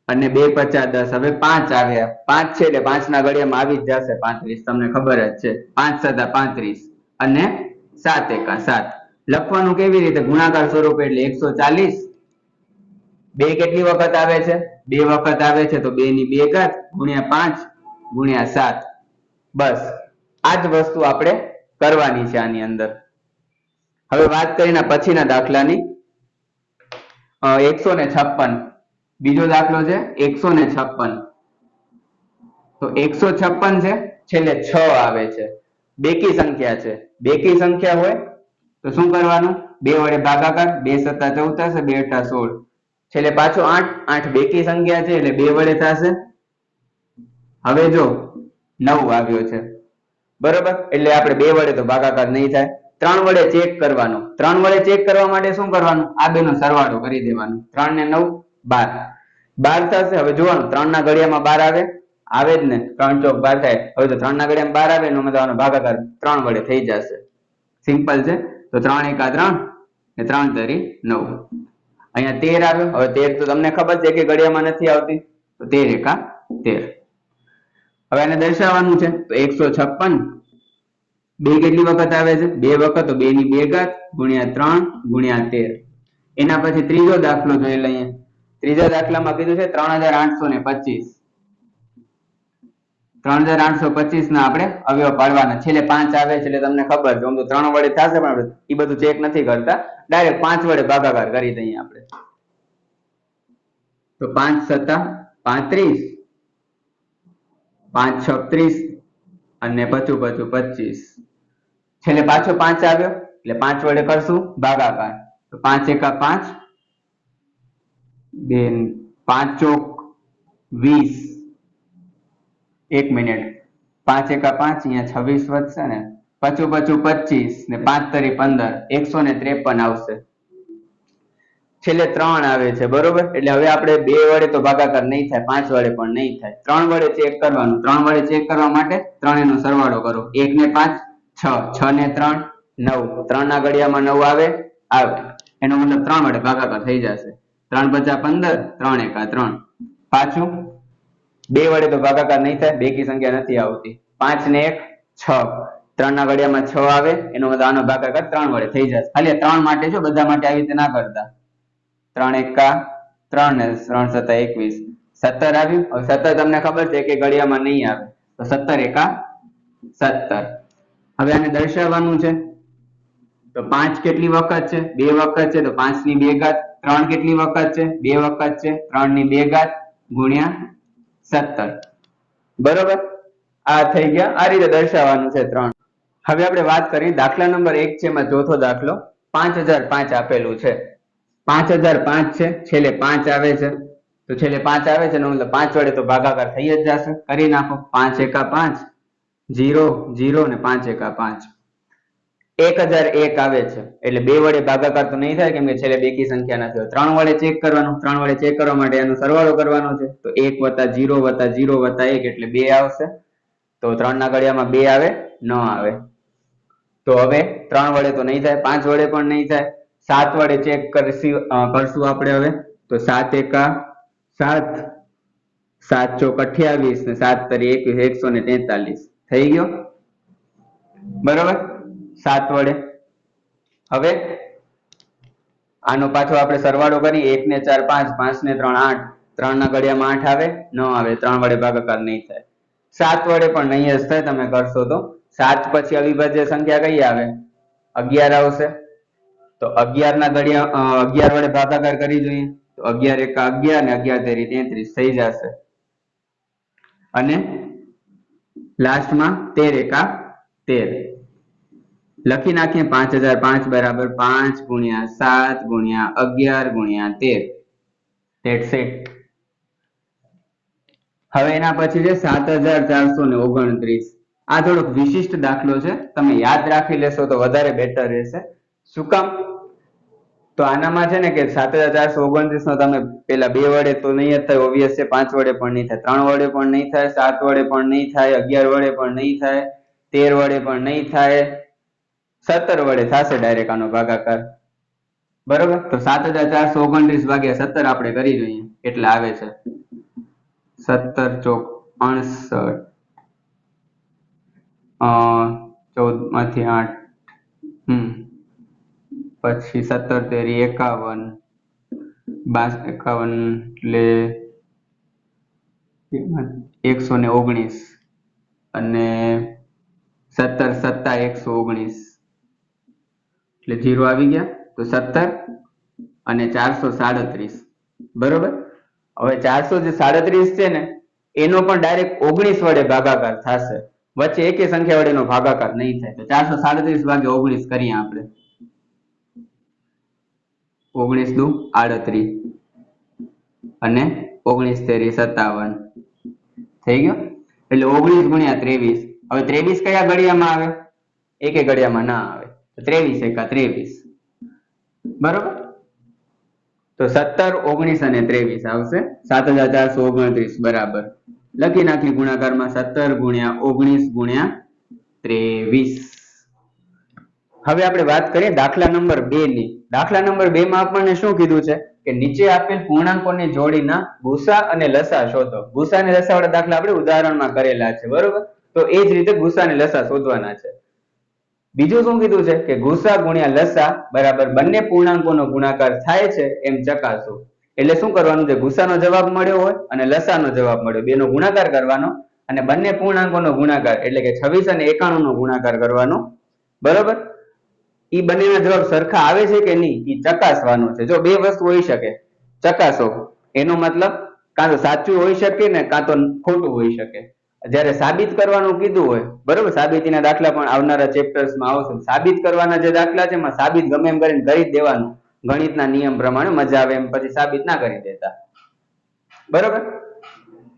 Speaker 1: અને 2 50 10. હવે 5 આવ્યા. 5 છે એટલે 5 ના ઘડિયામાં આવી જ જશે 35, તમને ખબર જ છે. 5 7 35 અને 7 એકા 7. લખવાનું કેવી રીતે? ગુણાકાર સ્વરૂપે એટલે 140. 2 કેટલી વખત આવે છે? 2 વખત આવે છે તો 2 ની 2 ઘાત ગુણ્યા 5 ગુણ્યા 7. બસ આ જ વસ્તુ આપણે કરવાની છે આની અંદર. હવે વાત કરીને પછીના દાખલાની 156. બીજો દાખલો છે 156. તો 156 છે, છેલ્લે 6 આવે છે. બેકી સંખ્યા છે. બેકી સંખ્યા હોય તો શું કરવાનું? 2 વડે ભાગાકાર. 2 7 14 થશે, 2 8 16, છેલ્લે પાછો 8. 8 બેકી સંખ્યા છે એટલે 2 વડે થશે. હવે જો 9 આવ્યો છે. બરોબર, એટલે આપણે 2 વડે તો ભાગાકાર નહીં થાય. 3 વડે ચેક કરવાનો. 3 વડે ચેક કરવા માટે શું કરવાનું? આ બેનો સરવાળો કરી દેવાનો. 3 ને 9 12. 12 થશે. હવે જોવાનું 3 ના ઘડિયામાં 12 આવે, આવે જ ને. 3 ચોક 12 થાય. હવે તો 3 ના ઘડિયામાં 12 આવે એનો મતલબ ભાગાકાર 3 વડે થઈ જશે. સિમ્પલ છે. તો 3 એકા 3 ને 3 તરી 9. અહીંયા 13 આવ્યો. હવે 13 તો તમને ખબર છે કે ઘડિયામાં નથી આવતી, તો 13 એકા 13. હવે આને દર્શાવવાનું છે. તો 156 2 કેટલી વખત આવે છે? 2 વખત. તો 2 ની 2 ઘાત ગુણ્યા 3 ગુણ્યા 13. એના પછી ત્રીજો દાખલો જોઈ લઈએ. ત્રીજા દાખલામાં કીધું છે 3825. 3825 ના આપણે અવયવ પાડવાના. છેલ્લે 5 આવે છે એટલે તમને ખબર છે. આમ તો 3 વડે થશે પણ એ બધું ચેક નથી કરતા, ડાયરેક્ટ 5 વડે ભાગાકાર કરી દઈએ આપણે. તો 5 7 35, 5 36 અને પાછું 25. છેલ્લે પાછો 5 આવ્યો એટલે 5 વડે કરશું ભાગાકાર. તો 5 એકા 5, 5 ચોક 20. 1 મિનિટ. 5 એકા 5, અહીંયા 26 વધશે ને, પાછું 25 ને 5 તરી 15, 153 આવશે. છેલ્લે 3 આવે છે. બરોબર, એટલે હવે આપણે 2 વડે તો ભાગાકાર નહીં થાય, 5 વડે પણ નહીં થાય. 3 વડે ચેક કરવાનું. 3 વડે ચેક કરવા માટે 3 નો સરવાળો કરો. 1 ને 5 6, 6 ને 3 9, 3 ના ઘડિયામાં 9 આવે, આવે એનો મતલબ 3 વડે ભાગાકાર થઈ જશે. 3 50 15, 3 એકા 3. પાછું 2 વડે તો ભાગાકાર નહીં થાય, બેકી સંખ્યા નથી આવતી. 5 ને 1 6, 3 ના ઘડિયામાં 6 આવે એનો મતલબ આનો ભાગાકાર 3 વડે થઈ જશે. ખાલી 3 માટે છો, બધા માટે આવી રીતે ના કરતા. 3 એકા 3 ને 3 7 21, 17 આવ્યું. હવે 17 તમને ખબર છે કે ઘડિયામાં નહીં આવે, તો 17 એકા 17. હવે આને દર્શાવવાનું છે. તો 5 કેટલી વખત છે? 2 વખત છે. તો 5 ની 2 ઘાત. 3 કેટલી વખત છે? 2 વખત છે. 3 ની 2 ઘાત ગુણ્યા 17. બરોબર, આ થઈ ગયા, આ રીતે દર્શાવવાનું છે 3. હવે આપણે વાત કરીએ દાખલા નંબર 1 છે, એમાં ચોથો દાખલો 5005 આપેલું છે. 5005 છે, છેલ્લે 5 આવે છે, તો છેલ્લે 5 આવે છે મતલબ 5 વડે તો ભાગાકાર થઈ જ જશે. કરી નાખો. 5 એકા 5, 0 0 ને 5 એકા 5, 1001 આવે છે. એટલે 2 વડે ભાગાકાર તો નહીં થાય, કેમ કે છેલ્લે બેકી સંખ્યા નથી. 3 વડે ચેક કરવાનું. 3 વડે ચેક કરવા માટે એનો સરવાળો કરવાનો છે. તો 1 + 0 + 0 + 1 એટલે 2 આવશે. તો 3 ના ઘડિયામાં 2 આવે? ન આવે. તો હવે 3 વડે તો નહીં થાય, 5 વડે પણ નહીં થાય. 7 વડે ચેક કરશું આપણે હવે. તો 7 એકા 7, 7 ચોક 28 ને 7 તરી 21, 143 થઈ ગયો. બરોબર, 7 વડે. હવે આનો પાછો આપણે સરવાળો કરીએ. 1 ને 4 5, 5 ને 3 8, 3 ના ઘડિયામાં 8 આવે? ન આવે. 3 વડે ભાગાકાર નહીં થાય. 7 વડે પણ નહીં જ થાય, તમે કરશો તો. 7 પછી અવિભાજ્ય સંખ્યા કઈ આવે? 11 આવશે. તો 11 ના ઘડિયા 11 વડે ભાગાકાર કરી જોઈએ. તો 11 એકા 11 ને 11 તેરી 33 થઈ જશે. અને લાસ્ટમાં 13 એકા 13 લખી નાખીએ. 5005 બરાબર 5 × 7 × 11 × 13. That's it. હવે એના પછી છે 7429. આ થોડોક વિશિષ્ટ દાખલો છે, તમે યાદ રાખી લેશો તો વધારે બેટર રહેશે. શું કામ? તો આનામાં છે ને કે 7429 નો તમે પેલા 2 વડે તો નહીં જ થાય, ઓબ્વિયસ છે. 5 વડે પણ નહીં થાય, 3 વડે પણ નહીં થાય, 7 વડે પણ નહીં થાય, 11 વડે પણ નહીં થાય, 13 વડે પણ નહીં થાય, 17 વડે થશે ડાયરેક્ટ આનો ભાગાકાર. બરોબર, તો 7429 ભાગ્યા 17 આપણે કરી જોઈએ એટલે આવે છે 17 ચોક 68, 14 માંથી 8, પછી 17 તેરી 51, 51 એટલે 119 અને 17 સત્તા 119 એટલે 0 આવી ગયા. તો 17 અને 437. બરોબર, હવે 437 છે ને એનો પણ ડાયરેક્ટ 19 વડે ભાગાકાર થશે. વચ્ચે એકે સંખ્યા વડે એનો ભાગાકાર નહીં થાય. તો 437 ભાગ્યા 19 કરીએ આપણે. 19 દુ 38 અને 19 તેરી 57 થઈ ગયો. એટલે 19 × 23. હવે 23 કયા ઘડિયામાં આવે? એકે ઘડિયામાં ના આવે. 23 એકા 23. બરોબર, તો 17 19 અને 23 આવશે 7429 બરાબર. લખી નાખી ગુણાકારમાં 17 × 19 × 23. હવે આપણે વાત કરીએ દાખલા નંબર 2 ની. દાખલા નંબર 2 માં આપણને શું કીધું છે કે નીચે આપેલ પૂર્ણાંકોની જોડીના ગુસા અને લસા શોધો. ગુસા અને લસા વાળા દાખલા આપણે ઉદાહરણમાં કરેલા છે. બરોબર, તો એ જ રીતે ગુસા અને લસા શોધવાના છે. બીજું શું કીધું છે કે ગુસા ગુણ્યા લસા બરાબર બંને પૂર્ણાંકોનો ગુણાકાર થાય છે એમ ચકાસો. એટલે શું કરવાનું છે? ગુસાનો જવાબ મળ્યો હોય અને લસાનો જવાબ મળ્યો, બેનો ગુણાકાર કરવાનો અને બંને પૂર્ણાંકોનો ગુણાકાર એટલે કે 26 અને 91 નો ગુણાકાર કરવાનો. બરોબર, ઈ બંનેના જવાબ સરખા આવે છે કે નહીં ઈ ચકાસવાનું છે. જો બે વસ્તુ હોઈ શકે, ચકાસો. એનો મતલબ કાં તો સાચું હોઈ શકે ને કાં તો ખોટું હોઈ શકે. જ્યારે સાબિત કરવાનું કીધું હોય, બરોબર, સાબિતીના દાખલા પણ આવનારા ચેપ્ટર્સમાં આવશે. સાબિત કરવાના જે દાખલા છે એમાં સાબિત ગમે એમ કરીને કરી જ દેવાનું, ગણિતના નિયમ પ્રમાણે. મજા આવે એમ પછી સાબિત ના કરી દેતા. બરોબર,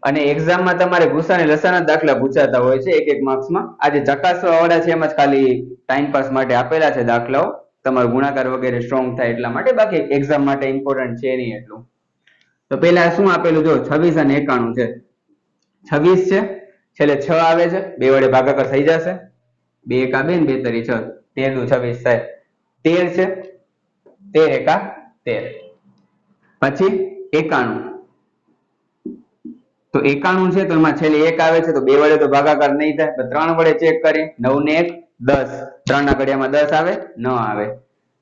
Speaker 1: અને એક્ઝામમાં તમારે ગુસા અને લસાના દાખલા પૂછાતા હોય છે 1-1 માર્ક્સમાં. આ જે ચકાસવા વાળા છે એમ જ ખાલી ટાઈમ પાસ માટે આપેલા છે દાખલાઓ, તમારો ગુણાકાર વગેરે સ્ટ્રોંગ થાય એટલા માટે. બાકી એક્ઝામ માટે ઇમ્પોર્ટન્ટ છે નહીં એટલું. તો પેલા શું આપેલું જો 26 અને 91 છે. 26 છે, છેલ્લે 6 આવે છે, 2 વડે ભાગાકાર થઈ જશે. 2 એકા 2 ને 2 તરી 6, 13 દુ 26 થાય. 13 છે, 13 એકા 13. પછી 91. તો 91 છે તો એમાં છેલ્લે 1 આવે છે, તો 2 વડે તો ભાગાકાર નહીં થાય. તો 3 વડે ચેક કરીએ. 9 ને 1 10, 3 ના ઘડિયામાં 10 આવે? ન આવે.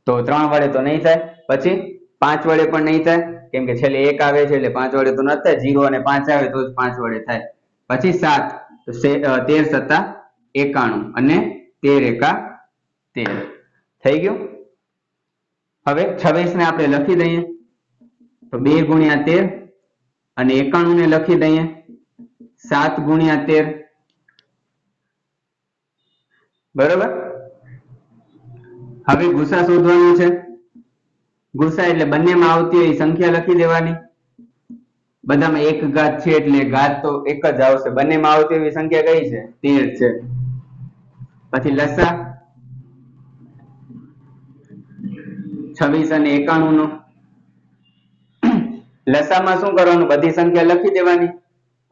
Speaker 1: તો 3 વડે તો નહીં થાય. પછી 5 વડે પણ નહીં થાય, કેમ કે છેલ્લે 1 આવે છે એટલે 5 વડે તો ન થાય. 0 અને 5 આવે તો જ 5 વડે થાય. પછી 7, તો 13 સત્તા 91 અને 13 એકા 13 થઈ ગયું. હવે 26 ને આપણે લખી દઈએ. તો 2 × 13 અને 91 ને લખી દઈએ. 7 ગુણ્યા 13, બરોબર. હવે ગુસા શોધવાનું છે. ગુસા એટલે બંનેમાં આવતી હોય સંખ્યા લખી દેવાની. બધામાં એક ઘાત છે એટલે ઘાત તો એક જ આવશે. બંનેમાં આવતી એવી સંખ્યા કઈ છે? 13 છે. પછી લસા 26 અને 91 નો. લસામાં શું કરવાનું? બધી સંખ્યા લખી દેવાની,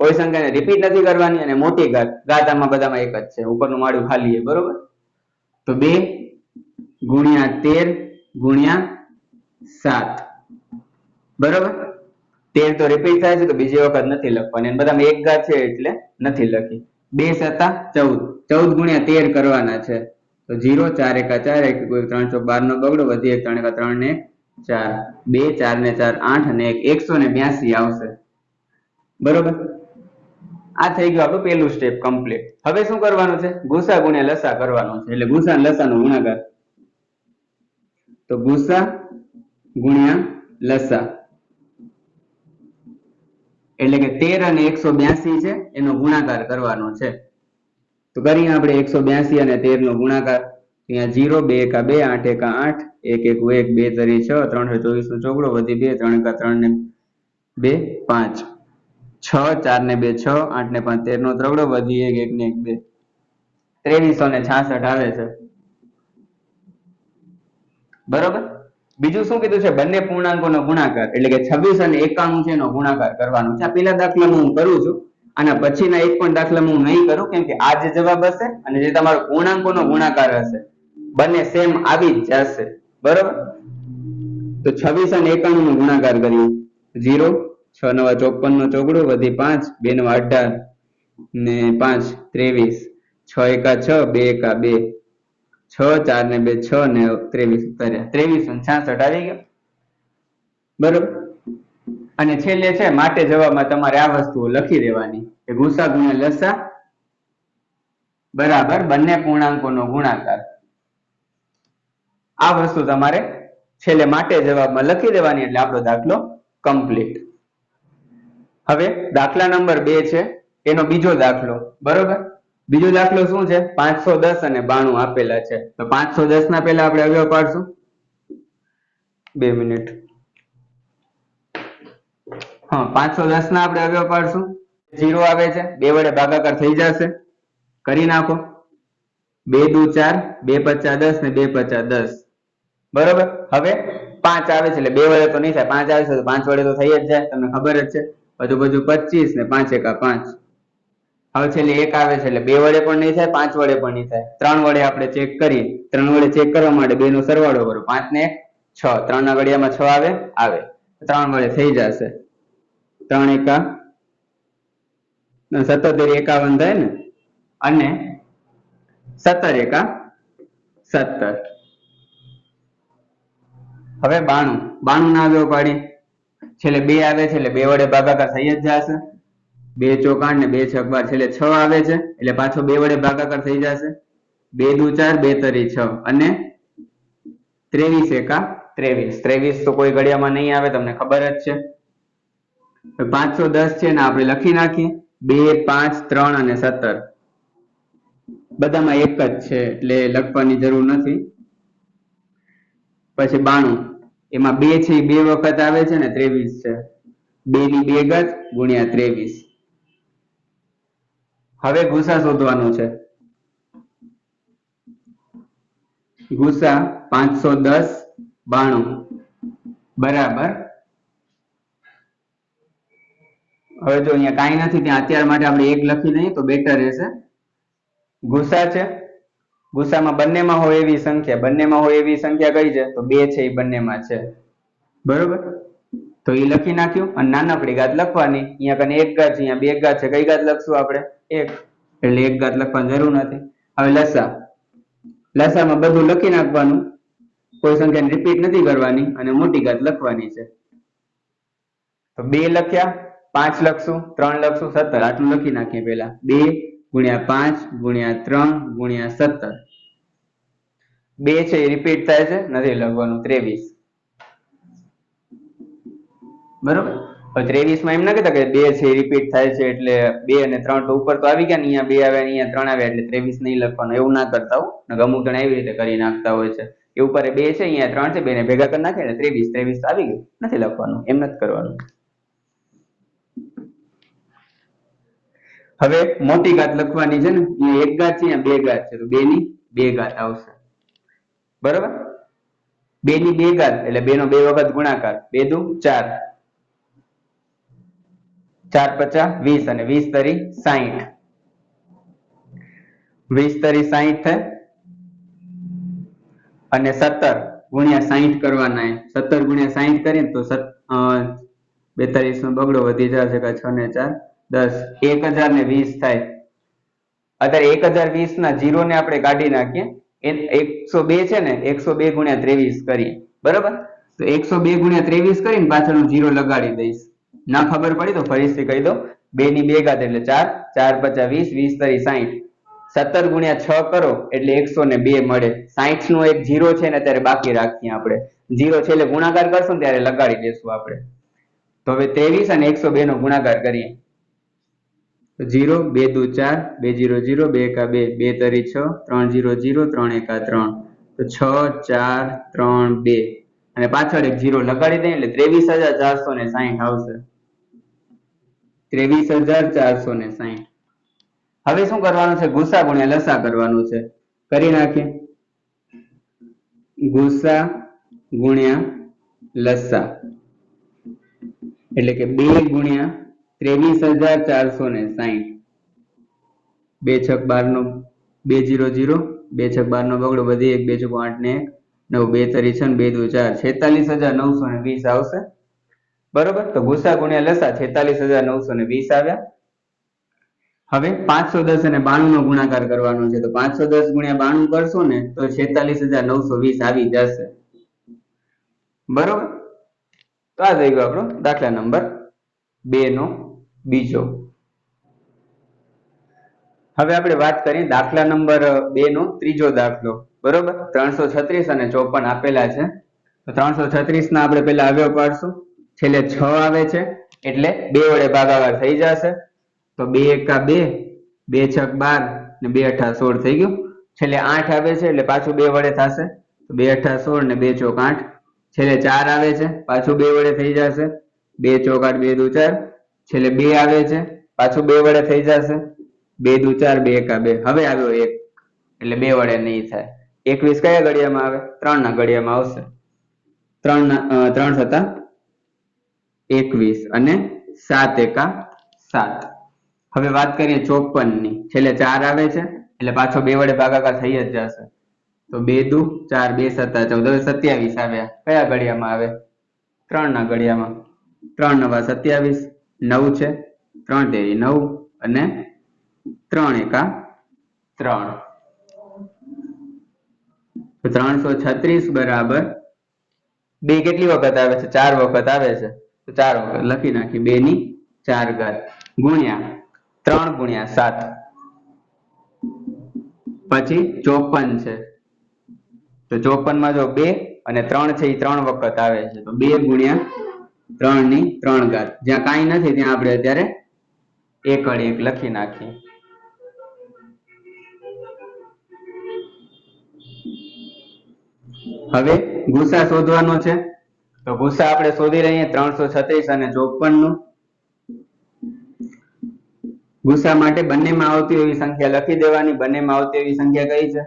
Speaker 1: કોઈ સંખ્યાને રિપીટ નથી કરવાની, અને મોટી ઘાત, ઘાત આમાં બધામાં એક જ છે, ઉપરનું માળું ખાલી છે, બરોબર. તો 2 ગુણ્યા 13 ગુણ્યા 7, બરોબર. 13 તો રિપીટ થાય છે તો બીજી વખત નથી લખવાની, અને બધામાં એક ઘાત છે એટલે નથી લખી. 2 સત્તા 14, 14 ગુણ્યા 13 કરવાના છે. તો 0, 4 એકા 4, 1 3 ચોક 12 નો બગડો, વધી 1 3 એકા 3 ને 4, 2 4 ને 4 8 અને 1 182 આવશે, બરોબર. આ થઈ ગયું આપણું પહેલું સ્ટેપ કમ્પ્લીટ. હવે શું કરવાનું છે? ગુસા ગુણ્યા લસા કરવાનું છે, એટલે ગુસા અને લસાનો ગુણાકાર. તો ગુસા ગુણ્યા લસા એટલે કે 13 અને 182 છે એનો ગુણાકાર કરવાનો છે. તો કરીએ આપણે 182 અને 13 નો ગુણાકાર. અહીંયા 0, 2 એકા 2, 8 એકા 8, 1 1 1, 2 તરી 6, 3 24 નો ચોગડો, વધી 2 3 એકા 3 ને 2 5, 6 4 ને 2 6, 8 ને 5 13 નો ત્રગડો, વધી 1 1 ને 1 2, 2366 આવે છે, બરોબર. બીજું શું કીધું છે? બંને પૂર્ણાંકોનો ગુણાકાર, એટલે કે 26 અને 91 છે એનો ગુણાકાર કરવાનો છે. આ પેલા દાખલામાં હું કરું છું, આના પછીના એક પણ દાખલામાં હું નહીં કરું, કેમ કે આ જે જવાબ હશે અને જે તમારો પૂર્ણાંકોનો ગુણાકાર હશે બંને સેમ આવી જ જશે, બરોબર. તો 26 અને 91 નો ગુણાકાર કરીએ. 0 6 9 54 નો ચોગડો, વધી 5 2 9 18 ને 5 23, 6 એકા 6, 2 એકા 2, 6 4 ને 2 6 ને 23 ઉતાર્યા, 2366 આવી ગયો, બરોબર. અને છેલ્લે છે માટે જવાબમાં તમારે આ વસ્તુઓ લખી દેવાની કે ગુસા ગુણ્યા લસા બરાબર બંને પૂર્ણાંકોનો ગુણાકાર. આ વસ્તુ તમારે છેલ્લે માટે જવાબમાં લખી દેવાની, એટલે આપણો દાખલો કમ્પ્લીટ. હવે દાખલા નંબર 2 છે એનો બીજો દાખલો, બરોબર. બીજો દાખલો શું છે? 510 અને 92 આપેલા છે. તો 510 ના પહેલા આપણે અવયવ પાડશું. 2 મિનિટ. હા, 510 ના આપણે અવયવ પાડશું. 0 આવે છે, 2 વડે ભાગાકાર થઈ જશે, કરી નાખો. 2 દુ 4, 2 પચા 10 ને 2 પચા 10, બરોબર. હવે 5 આવે છે એટલે 2 વડે તો નહીં થાય, 5 આવે છે તો 5 વડે તો થઈ જ જાય, તમને ખબર જ છે. બધું 25 ને 5 એકા 5. હવે છેલ્લે 1 આવે છે એટલે 2 વડે પણ નહીં થાય, 5 વડે પણ નહીં થાય. 3 વડે આપણે ચેક કરીએ. 3 વડે ચેક કરવા માટે 2 નો સરવાળો કરો, 5 ને 1 6, 3 ના ઘડિયામાં 6 આવે 3 વડે થઈ જશે. 3 એકા 77 51 થાય ને, અને 17 એકા 17. હવે 92 ના અવયવ પાડીએ. છેલ્લે 2 આવે છે એટલે 2 વડે ભાગાકાર થઈ જ જશે. 2 ચોક 8 ને 2 છક 12, છેલ્લે 6 આવે છે એટલે પાછો 2 વડે ભાગાકાર થઈ જશે. 2 દુ 4, 2 તરી 6 અને 23 એકા 23. 23 તો કોઈ ઘડિયામાં નહીં આવે, તમને ખબર જ છે. 510 છે ને આપણે લખી નાખીએ. 2 5 3 અને 17 બધામાં એક જ છે એટલે લખવાની જરૂર નથી. પછી 92 એમાં 2 છે એ 2 વખત આવે છે ને 23 છે, 2 ની 2 ઘાત ગુણ્યા 23. હવે ગુસા શોધવાનો છે. ગુસા 510 92 બરાબર. હવે જો અહીંયા કાંઈ નથી ત્યાં અત્યાર માટે આપણે 1 લખી દઈએ તો બેટર રહેશે. ગુસા છે, ગુસામાં બંનેમાં હોય એવી સંખ્યા, બંનેમાં હોય એવી સંખ્યા કઈ છે? તો 2 છે એ બંનેમાં છે, બરોબર. તો એ લખી નાખ્યું, અને નાનકડી ઘાત લખવાની. અહીંયા કને 1 ઘાત છે, અહીંયા 2 ઘાત છે, કઈ ઘાત લખશું આપણે? 1, એટલે 1 ઘાત લખવાની જરૂર નથી. હવે લસા, લસામાં બધું લખી નાખવાનું, કોઈ સંખ્યાને રિપીટ નથી કરવાની, અને મોટી ઘાત લખવાની છે. તો 2 લખ્યા, 5 લખશું, 3 લખશું, 17 આટલું લખી નાખીએ પહેલા. 2 ગુણ્યા 5 ગુણ્યા 3 ગુણ્યા 17. 2 છે એ રિપીટ થાય છે, નથી લખવાનું, 23, બરોબર. 23 માં એમ ના કહેતા કે 2 છે રિપીટ થાય છે એટલે 2 અને 3 તો ઉપર તો આવી ગયા ને, અહીંયા 2 આવ્યા ને અહીંયા 3 આવ્યા એટલે 23 નહીં લખવાનું, એવું ના કરતા હો. અમુક જણા એવી રીતે કરી નાખતા હોય છે. એ ઉપર 2 છે અહીંયા 3 છે, 2 ને ભેગા કરી નાખે ને 23 તો આવી ગયું, નથી લખવાનું, એમ નથી કરવાનું. હવે મોટી ઘાત લખવાની છે ને, અહીંયા 1 ઘાત છે, અહીંયા 2 ઘાત છે, તો 2 ની 2 ઘાત આવશે. બરોબર, 2 ની 2 ઘાત એટલે 2 નો 2 વખત ગુણાકાર, 2 દુ 4, 4 પચા 20 અને 20 તરી 60, 20 તરી 60 થાય અને 17 ગુણ્યા 60 કરવાના. 17 ગુણ્યા 60 કરીએ તો 42 નો બગડો વધી જશે, 6 ને 4 10, 1020 થાય. અત્યારે 1020 ના 0 ને આપણે કાઢી નાખીએ, 102 છે ને, 102 ગુણ્યા 23 કરીએ. બરોબર, તો 102 ગુણ્યા 23 કરીને પાછળનું 0 લગાડી દઈશ. ના ખબર પડી તો ફરીથી કહી દો. 2 ની 2 ઘાત એટલે 4, 4 પચા 20, 20 તરી 60, 17 ગુણ્યા 6 કરો એટલે 102 મળે. 60 નો એક 0 છે ને અત્યારે બાકી રાખીએ આપણે, 0 છે એટલે ગુણાકાર કરશું ત્યારે લગાડી દેશું આપણે. તો હવે 23 અને 102 નો ગુણાકાર કરીએ. 0, 2 દુ 4, 2 0 0, 2 એકા 2, 2 તરી 6, 3 0 0, 3 એકા 3, તો 6 4 3 2 અને પાછળ એક 0 લગાડી દઈએ એટલે 23,460 આવશે. 23,460. હવે શું કરવાનું છે? ગુસા ગુણ્યા લસા કરવાનું છે. કરી નાખીએ. ગુસા ગુણ્યા લસા એટલે કે 2 ગુણ્યા 23,460. 2 છક 12 નો 2 0 0, 2 છક 12 નો બગડો વધી 1, 2 ચોક 8 ને 1, 9 2 તરી 6 2 દુ 4, 46,920 આવશે. બરોબર, તો ગુસા ગુણ્યા લસા 46,920 આવ્યા. હવે 510 અને 92 નો ગુણાકાર કરવાનો છે, તો 510 ગુણ્યા 92 કરશો ને તો 46,920 આવી જશે. બરોબર, તો આ થઈ ગયો આપણો દાખલા નંબર 2 નો બીજો. હવે આપણે વાત કરીએ દાખલા નંબર 2 નો ત્રીજો દાખલો. બરોબર, 336 અને 54 આપેલા છે. તો 336 ના આપણે પેલા અવયવ પાડશું. છેલ્લે 6 આવે છે એટલે 2 વડે ભાગાકાર થઈ જશે. તો 2 એકા 2, 2 છક 12 ને 2 અઠા 16 થઈ ગયું. છેલ્લે 8 આવે છે એટલે પાછું 2 વડે થશે, તો 2 અઠા 16 ને 2 ચોક 8. છેલ્લે 4 આવે છે, પાછું 2 વડે થઈ જશે, 2 ચોક 8, 2 દુ 4. છેલ્લે 2 આવે છે, પાછું 2 વડે થઈ જશે, 2 દુ 4, 2 એકા 2. હવે આવ્યો 1 એટલે 2 વડે નહીં થાય. 21 કયા ઘડિયામાં આવે? 3 ના ઘડિયામાં આવશે. 3 થતા 21 અને 7 એકા 7. હવે વાત કરીએ 54 ની. છેલ્લે 4 આવે છે એટલે પાછો 2 વડે ભાગાકાર થઈ જ જશે, તો 2 દુ 4, 2 સત્તા 14, 27 આવ્યા. કયા ઘડિયામાં આવે? 3 ના ઘડિયામાં. 3 નવા 27, 9 છે, 3 તેરી 9 અને 3 એકા 3. તો 336 બરાબર 2 કેટલી વખત આવે છે? 4 વખત આવે છે, તો 4 વખત લખી નાખી. 2 ની 4 ઘાત ગુણ્યા 3 ગુણ્યા 7, પછી 54 છે. તો 54 માં જો 2 અને 3 છે એ 3 વખત આવે છે, તો 2 ગુણ્યા 3 ની 3 ઘાત. જ્યાં કાંઈ નથી ત્યાં આપણે અત્યારે 1 1 લખી નાખીએ. હવે ગુસા શોધવાનો છે, તો ગુસા આપણે શોધી લઈએ 336 અને 54 નું. ગુસા માટે બંનેમાં આવતી એવી સંખ્યા લખી દેવાની. બંનેમાં આવતી એવી સંખ્યા કઈ છે?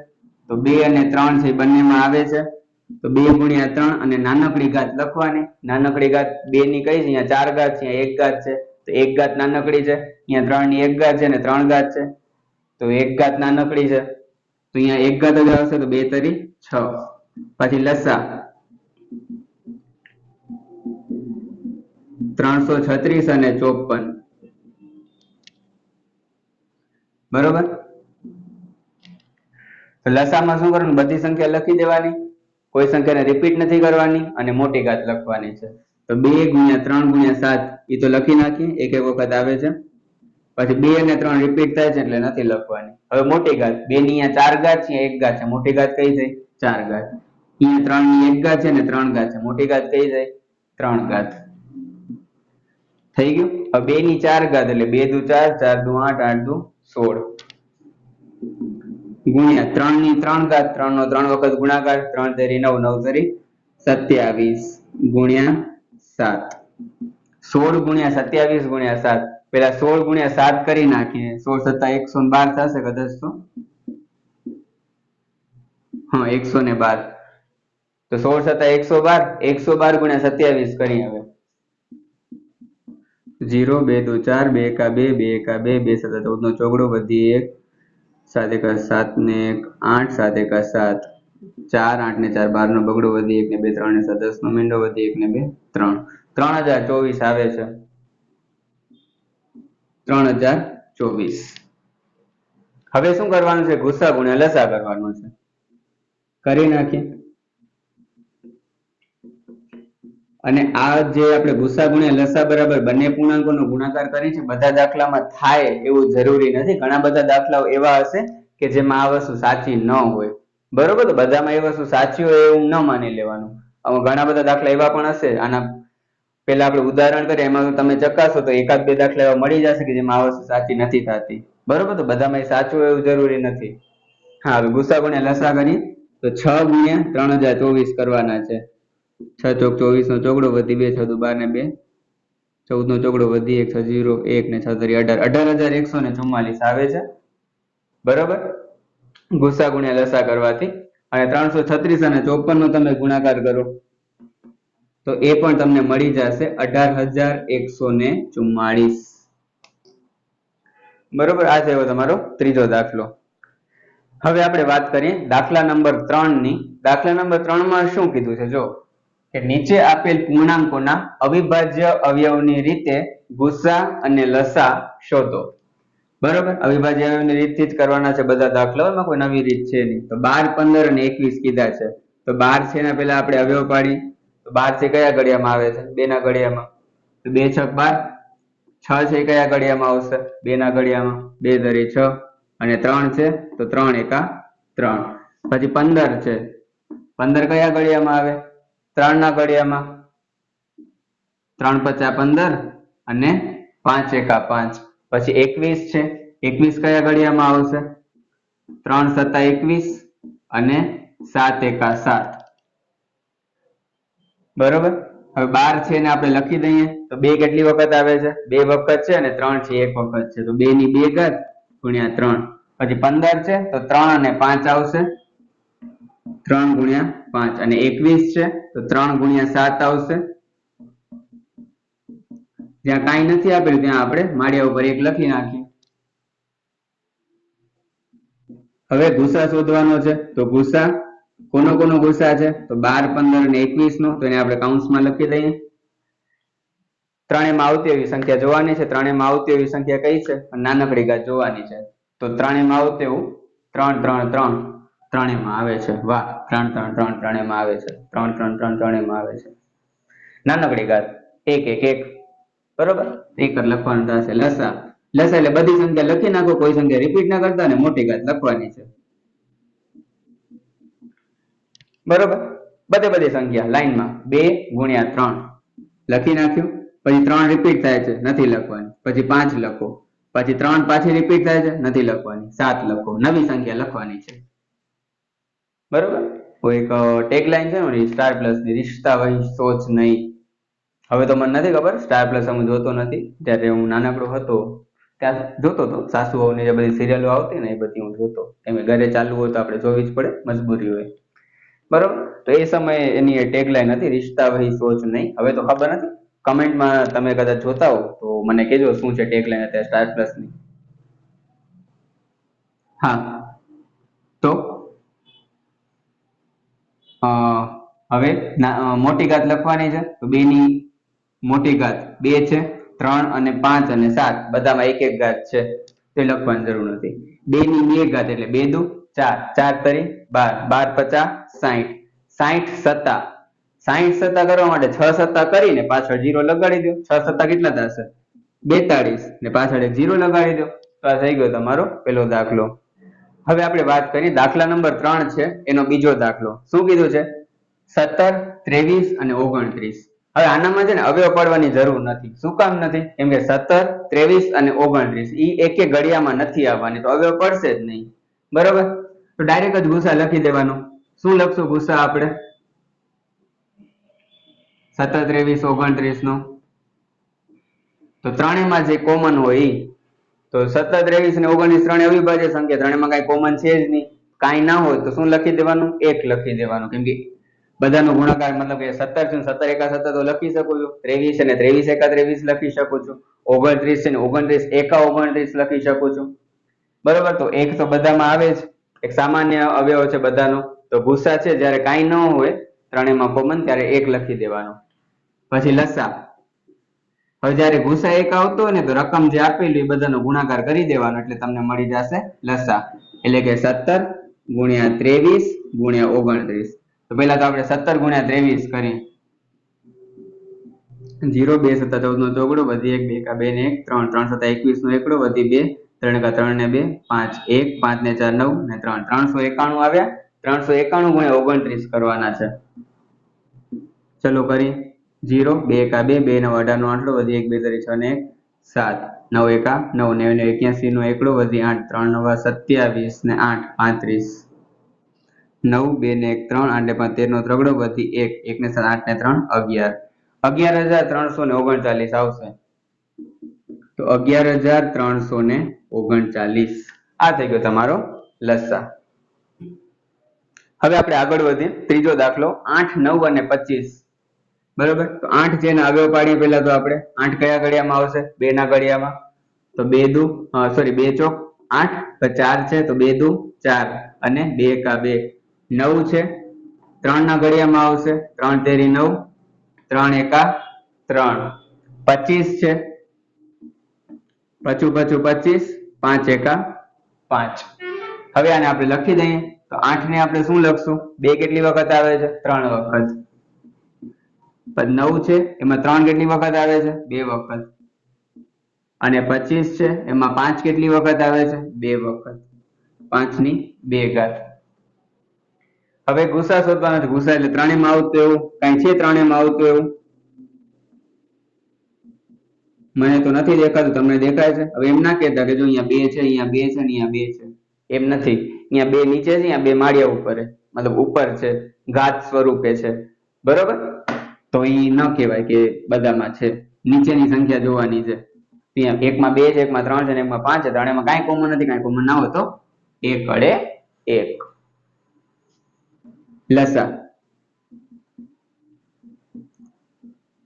Speaker 1: તો 2 અને 3 છે, બંનેમાં આવે છે, તો 2 ગુણ્યા 3 અને નાનકડી ઘાત લખવાની. નાનકડી ઘાત 2 ની કઈ છે? અહીંયા 4 ઘાત છે, અહીંયા 1 ઘાત છે, તો 1 ઘાત નાનકડી છે. અહીંયા 3 ની 1 ઘાત છે અને 3 ઘાત છે, તો 1 ઘાત નાનકડી છે, તો અહીંયા 1 ઘાત જ આવશે, તો 2 તરી 6. પછી લસા 336 અને 54. બરોબર, તો લસામાં શું કરવાનું? બધી સંખ્યા લખી દેવાની, કોઈ સંખ્યાને રિપીટ નથી કરવાની અને મોટી ઘાત લખવાની છે. તો 2 ગુણ્યા 3 ગુણ્યા 7 એ તો લખી નાખીએ, એક એક વખત આવે છે. પછી 2 અને 3 રિપીટ થાય છે એટલે નથી લખવાની. હવે મોટી ઘાત 2 ની અહીંયા 4 ઘાત છે, 1 ઘાત છે, મોટી ઘાત કઈ થઈ? 4 ઘાત. અહીંયા 3 ની 1 ઘાત છે ને 3 ઘાત છે, મોટી ઘાત કઈ થઈ? 3 ઘાત. થઈ ગયું. હવે 2 ની 4 ઘાત એટલે 2 દુ 4, 4 દુ 8, 8 દુ 16 ગુણ્યા 3 ની 3 ઘાત, 3 નો 3 વખત ગુણાકાર, 3 તેરી 9, 9 તેરી 27 ગુણ્યા 7, 16 ગુણ્યા 27 ગુણ્યા 7. પેલા 16 ગુણ્યા 7 કરી નાખીએ. 16 સત્તા 112 થશે કદાચ તો. હા 112. તો 16 સત્તા 112, 112 ગુણ્યા 27 કરી હવે. 0 2 દુ 4, 2 એકા 2, 2 એકા 2, 2 સત્તા 14 નો ચોગડો વધી 1, 7 એકા 7 ને 1 8, 7 એકા 7, 4 8 ને 4 12 નો બગડો વધી 1 ને 2 3 ને 7 10 નો મીંડો વધી 1 ને 2 3, 3024 આવે છે. 3024. હવે શું કરવાનું છે? ગુસા ગુણ્યા લસા કરવાનું છે. કરી નાખીએ. અને આ જે આપણે ગુસા ગુણ્યા લસા બરાબર બંને પૂર્ણાંકોનો ગુણાકાર કરી છે બધા દાખલામાં થાય એવું જરૂરી નથી. ઘણા બધા દાખલાઓ એવા હશે કે જેમાં આ વસ્તુ સાચી ન હોય, બરોબર. તો બધામાં એ વસ્તુ સાચી હોય એવું ન માની લેવાનું. ઘણા બધા દાખલા એવા પણ હશે. આના પેલા આપણે ઉદાહરણ કરીએ એમાં તમે ચકાસો તો એકાદ બે દાખલા એવા મળી જશે કે જેમાં આ વસ્તુ સાચી નથી થતી, બરોબર. તો બધામાં એ સાચું એવું જરૂરી નથી. હા, હવે ગુસા ગુણ્યા લસા કરીએ તો 6 ગુણ્યા 3024 કરવાના છે. 6 ચોક 24 નો ચોગડો વધી 2, 6 દુ 12 ને 2 14 નો ચોગડો વધી 1, 6 0 1 ને 6 તરી 18, 18144 આવે છે, બરોબર. ગુસા ગુણ્યા લસા કરવાથી. અને 336 અને 54 નો તમે ગુણાકાર કરો તો એ પણ તમને મળી જશે 18144, બરોબર. આ થયો તમારો ત્રીજો દાખલો. હવે આપણે વાત કરીએ દાખલા નંબર 3 ની. દાખલા નંબર 3 માં શું કીધું છે જો કે નીચે આપેલ પૂર્ણાંકોના અવિભાજ્ય અવયવની રીતે ગુસા અને લસા શોધો, બરોબર. અવિભાજ્ય અવયવની રીતથી જ કરવાના છે બધા દાખલાઓ, એમાં કોઈ નવી રીત છે નહીં. તો 12 15 અને 21 કીધા છે. તો 12 છે એના પહેલા આપણે અવયવ પાડી. તો 12 છે કયા ઘડિયામાં આવે છે? 2 ના ઘડિયામાં. તો 2 6 12. 6 છે કયા ઘડિયામાં આવશે? 2 ના ઘડિયામાં. 2 ધરી 6 અને 3 છે તો 3 એકા 3. પછી 15 છે. 15 કયા ઘડિયામાં આવે? 3 ના ઘડિયામાં. 3 પચા 15 અને 5 એકા 5. પછી 21 છે. 21 કયા ઘડિયામાં આવશે? 3 સત્તા 21 અને 7 એકા 7, બરોબર. હવે 12 છે એને આપણે લખી દઈએ તો 2 કેટલી વખત આવે છે? 2 વખત છે અને 3 છે 1 વખત છે. તો 2 ની 2 ઘાત ગુણ્યા 3. પછી 15 છે તો 3 અને 5 આવશે. 3 ગુણ્યા 5 અને 21 છે તો 3 ગુણ્યા 7 આવશે. જ્યાં કાંઈ નથી આપેલું ત્યાં આપણે માળિયા ઉપર 1 લખી નાખીએ. હવે ગુસા શોધવાનો છે. તો ગુસા કોનો કોનો ગુસા છે? તો 12 15 અને 21 નો. તો એને આપણે કૌંસમાં લખી દઈએ. ત્રણેયમાં આવતી એવી સંખ્યા જોવાની છે. ત્રણેયમાં આવતી એવી સંખ્યા કઈ છે? નાનકડી ઘાત જોવાની છે. તો ત્રણેયમાં આવતું એવું 3 3 3 ત્રણેયમાં આવે છે. વાહ, 3 3 3 ત્રણેયમાં આવે છે. 3 3 3 ત્રણેયમાં આવે છે. નાનકડી ઘાત 1 1 1, બરોબર. એક જ લખવાનું થશે. લસા લસા એટલે બધી સંખ્યા લખી નાખો, કોઈ સંખ્યા રિપીટ ના કરતા, અને મોટી ઘાત લખવાની છે, બરોબર. બધી સંખ્યા લાઈનમાં 2 ગુણ્યા 3 લખી નાખ્યું. પછી 3 રિપીટ થાય છે, નથી લખવાની. પછી 5 લખો. પછી 3 પાછી રિપીટ થાય છે, નથી લખવાની. 7 લખો. નવી સંખ્યા લખવાની છે, બરોબર. કોઈ એક ટેગલાઈન છે ને સ્ટાર પ્લસ ની, રિશ્તા વહી સોચ નહીં. હવે તો મને નથી ખબર, સ્ટાર પ્લસ હું જોતો નથી. ત્યારે હું નાનકડો હતો ત્યાં જોતો હતો. સાસુ વહુની જે બધી સિરિયલો આવતી ને એ બધી હું જોતો. એમ ઘરે ચાલુ હોય તો આપણે જોવી જ પડે, મજબૂરી હોય, બરોબર. તો એ સમયે એની ટેગલાઈન હતી રિશ્તા વહી સોચ નહીં. હવે તો ખબર નથી, કમેન્ટમાં તમે કદાચ જોતા હો તો મને કહેજો શું છે ટેગલાઈન અત્યારે સ્ટાર પ્લસ ની. હા, તો હવે મોટી ઘાત લખવાની છે. તો 2 ની મોટી ઘાત 2 છે, 3 અને 5 અને 7 બધામાં 1 1 ઘાત છે, તે લખવાની જરૂર નથી. 2 ની 2 ઘાત એટલે 2 દુ 4, 4 તરી 12, 12 50 60, 60 સત્તા. 60 સત્તા કરવા માટે 6 સત્તા કરીને પાછળ 0 લગાડી દો. 6 સત્તા કેટલા થશે? 42 ને પાછળ એક 0 લગાડી દો. તો આ થઈ ગયો તમારો પેલો દાખલો. હવે આપણે વાત કરીએ દાખલા નંબર 3 છે એનો બીજો દાખલો. શું કીધું છે? 17 23 અને 29. હવે આનામાં છે ને અવયવ પાડવાની જરૂર નથી. શું કામ નથી? કેમ કે 17, 23 અને 29 ઈ એકે ઘડિયામાં નથી આવવાની, તો અવયવ પડશે જ નહીં. બરોબર? તો ડાયરેક્ટ જ ગુસા લખી દેવાનો. શું લખશું ગુસા આપણે? 17, 23, 29 નો તો ત્રણેયમાં જે કોમન હોય ઈ. તો 17, 23 અને 29 ત્રણે અવિભાજ્ય સંખ્યા, ત્રણેયમાં કાંઈ કોમન છે જ નહીં. કાંઈ ના હોય તો શું લખી દેવાનું? 1 લખી દેવાનું. કેમ કે બધાનો ગુણાકાર મતલબ કે 17 છે, 17 એકા 17 તો લખી શકું છું. 23 અને 23 એકા 23 લખી શકું છું. 29 છે ને 29 એકા 29 લખી શકું છું. બરોબર? તો એક તો બધામાં આવે જ, એક સામાન્ય અવયવ છે બધાનો. તો ગુસા છે જ્યારે કાંઈ ન હોય ત્રણેયમાં કોમન ત્યારે 1 લખી દેવાનો. પછી લસા. હવે જ્યારે ગુસા 1 આવતો હોય ને તો રકમ જે આપેલી એ બધાનો ગુણાકાર કરી દેવાનો એટલે તમને મળી જશે લસા. એટલે કે 17 ગુણ્યા 23 ગુણ્યા 29. તો પહેલા તો આપણે 17 ગુણ્યા 23 કરીએ. 0 2 7 14 નો ચોગડો વધી 1 2 એકા 2 ને 1 3 3 7 21 નો એકડો વધી 2 3 એકા 3 ને 2 5 1 5 ને 4 9 ને 3 391 આવ્યા. 391 ગુણ્યા 29 કરવાના છે. ચલો કરીએ. 0 2 એકા 2 2 9 18 નો આટલો વધી 1 2 3 6 ને 1 7 9 એકા 9 9 ને 81 નો એકડો વધી 8 3 9 27 ને 8 35 9 2 ને 1 3 8 ને 5 13 નો ત્રગડો વધી 1 1 ને 7 8 ને 3 11 11,339 આવશે. તો 11,339 આ થઈ ગયો તમારો લસા. હવે આપણે આગળ વધીએ. ત્રીજો દાખલો 8 9 અને 25. બરોબર? તો 8 જેને અવયવ પાડીએ પહેલા તો આપણે 8 કયા ઘડિયામાં આવશે? 2 ના ઘડિયામાં. તો 2 દુ 2 ચોક 8 તો 4 છે તો 2 દુ 4 અને 2 એકા 2 9 છે. 3 ના ઘડિયામાં આવશે. 3 તેરી 9 3 એકા 3 25 છે. પચું 25 5 એકા 5. હવે આને આપણે લખી દઈએ. તો 8 ને આપણે શું લખશું? 2 કેટલી વખત આવે છે? 3 વખત. 9 છે એમાં 3 કેટલી વખત આવે છે? 2 વખત. અને 25 છે એમાં 5 કેટલી વખત આવે છે? 2 વખત. 5 ની 2 ઘાત. હવે ગુસા શોધવાનો છે. ગુસા એટલે ત્રણેયમાં આવતું એવું કાંઈ છે? ત્રણેયમાં આવતું એવું મને તો નથી દેખાતું, તમને દેખાય છે? હવે એમ ના કહેતા કે જો અહીંયા 2 છે, અહીંયા 2 છે ને અહીંયા 2 છે. એમ નથી. અહીંયા 2 નીચે છે, અહીંયા 2 માળિયા ઉપર છે, મતલબ ઉપર છે, ઘાત સ્વરૂપે છે. બરોબર? તો ઈ ન કહેવાય કે બધામાં છે. નીચેની સંખ્યા જોવાની છે. ત્યાં એકમાં 2 છે, એકમાં 3 છે ને એકમાં 5 છે. ત્રણેયમાં કાંઈ કોમન નથી. કાંઈ કોમન ના હોય તો 1 વડે 1. લસા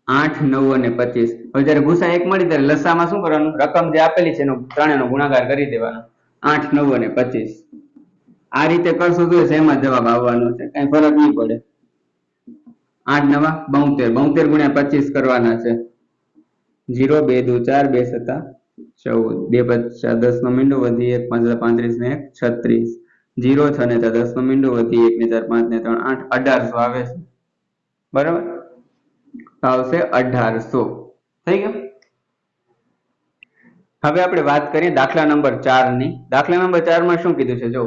Speaker 1: 8 9 અને 25. હવે જ્યારે ગુસા 1 મળી ત્યારે લસામાં શું કરવાનું? રકમ જે આપેલી છે એનો ત્રણેયનો ગુણાકાર કરી દેવાનો. 8 9 અને 25. આ રીતે કરશો તો સેમ જ જવાબ આવવાનો છે, કઈ ફરક નહીં પડે. 8 9 72 72 ગુણ્યા 25 કરવાના છે. 0 2 દુ 4 2 7 14 2 5 10 નો મીંડો વધી 1 5 35 ને 1 36 0 6 ને 10 નો મીંડો વધી 1 ને 4 5 ને 3 8 1800 આવે છે. બરાબર? આવશે 1800. થઈ ગયું? હવે આપણે વાત કરીએ દાખલા નંબર 4 ની. દાખલા નંબર 4 માં શું કીધું છે? જો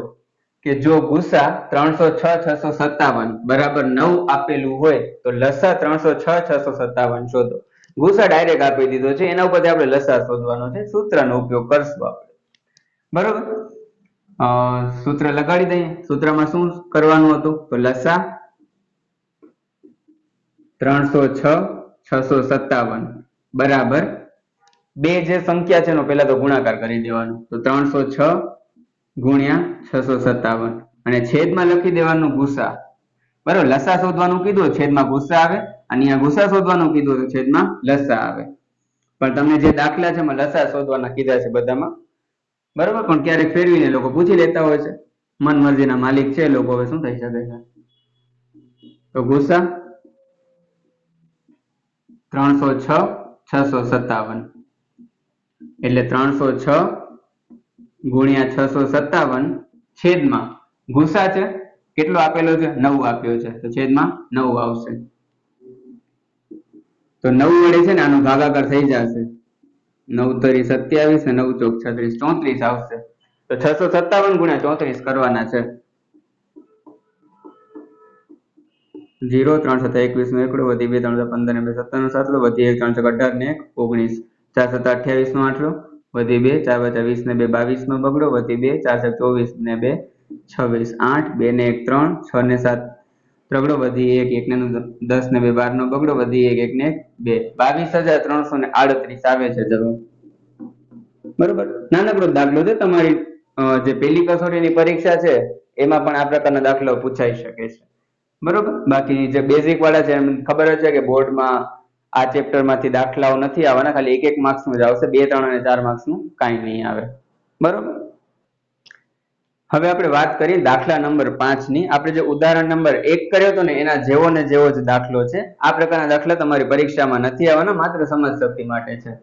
Speaker 1: કે જો ગુસા 306 657 બરાબર 9 આપેલું હોય તો લસા 306 657 શોધો. ગુસા ડાયરેક્ટ આપી દીધો છે, એના ઉપરથી આપણે લસા શોધવાનો છે. સૂત્રનો ઉપયોગ કરશું આપણે. બરોબર? સૂત્ર લગાડી દઈએ. સૂત્રમાં શું કરવાનું હતું? તો લસા 306 657 બરાબર બે જે સંખ્યા છે એનો પહેલા તો ગુણાકાર કરી દેવાનો. તો 306 ગુણ્યા 657 અને છેદમાં લખી દેવાનું ગુસા. બરાબર? લસા શોધવાનું કીધું છેદમાં ગુસા આવે, અને અહીંયા ગુસા શોધવાનું કીધું તો છેદમાં લસા આવે. પણ તમને જે દાખલા છે એમાં લસા શોધવાના કીધા છે બધામાં. બરાબર? પણ ક્યારેક ફેરવીને લોકો પૂછી લેતા હોય છે. મન મરજીના માલિક છે લોકો, હવે શું થઈ શકે છે? તો ગુસા 306 657 એટલે 306 ગુણ્યા 657 છેદમાં ગુસા છે કેટલો આપેલો છે? 9 આપ્યો છે, તો છેદમાં 9 આવશે. તો 9 વડે છે ને આનો ભાગાકાર થઈ જશે. 9 તરી 27 ને 9 ચોક 36 34 આવશે. તો 657 ગુણ્યા 34 કરવાના છે. 0 3 7 21 નો એકડો વધી 2 3 15 ને 2 17 નો સાતડો વધી 1 3 18 ને 1 19 4 7 28 નો આઠડો વધી 2 4 5 20 ને 2 22 નો બગડો વધી 2 4 24 ને 2 26 8 2 ને 1 3 6 ને 7 ત્રગડો વધી 1 1 ને 10 ને 2 12 નો બગડો વધી 1 1 ને 2 22,338 આવે છે જવાબ બરોબર નાનકડો દાખલો છે તમારી જે પહેલી કસોટીની પરીક્ષા છે એમાં પણ આ પ્રકારના દાખલાઓ પૂછાઈ શકે છે બરોબર બાકી જે બેઝિક વાળા છે એમ ખબર જ છે કે બોર્ડમાં આ ચેપ્ટર માંથી દાખલાઓ નથી આવવાના ખાલી 1 1 માર્ક્સ નું જ આવશે 2 3 અને 4 માર્ક્સ નું કાંઈ નહીં આવે બરોબર હવે આપણે વાત કરીએ દાખલા નંબર 5 ની આપણે જે ઉદાહરણ નંબર 1 કર્યો હતો ને એના જેવો ને જેવો જ દાખલો છે આ પ્રકારના દાખલા તમારી પરીક્ષામાં નથી આવવાના માત્ર સમજ શક્તિ માટે છે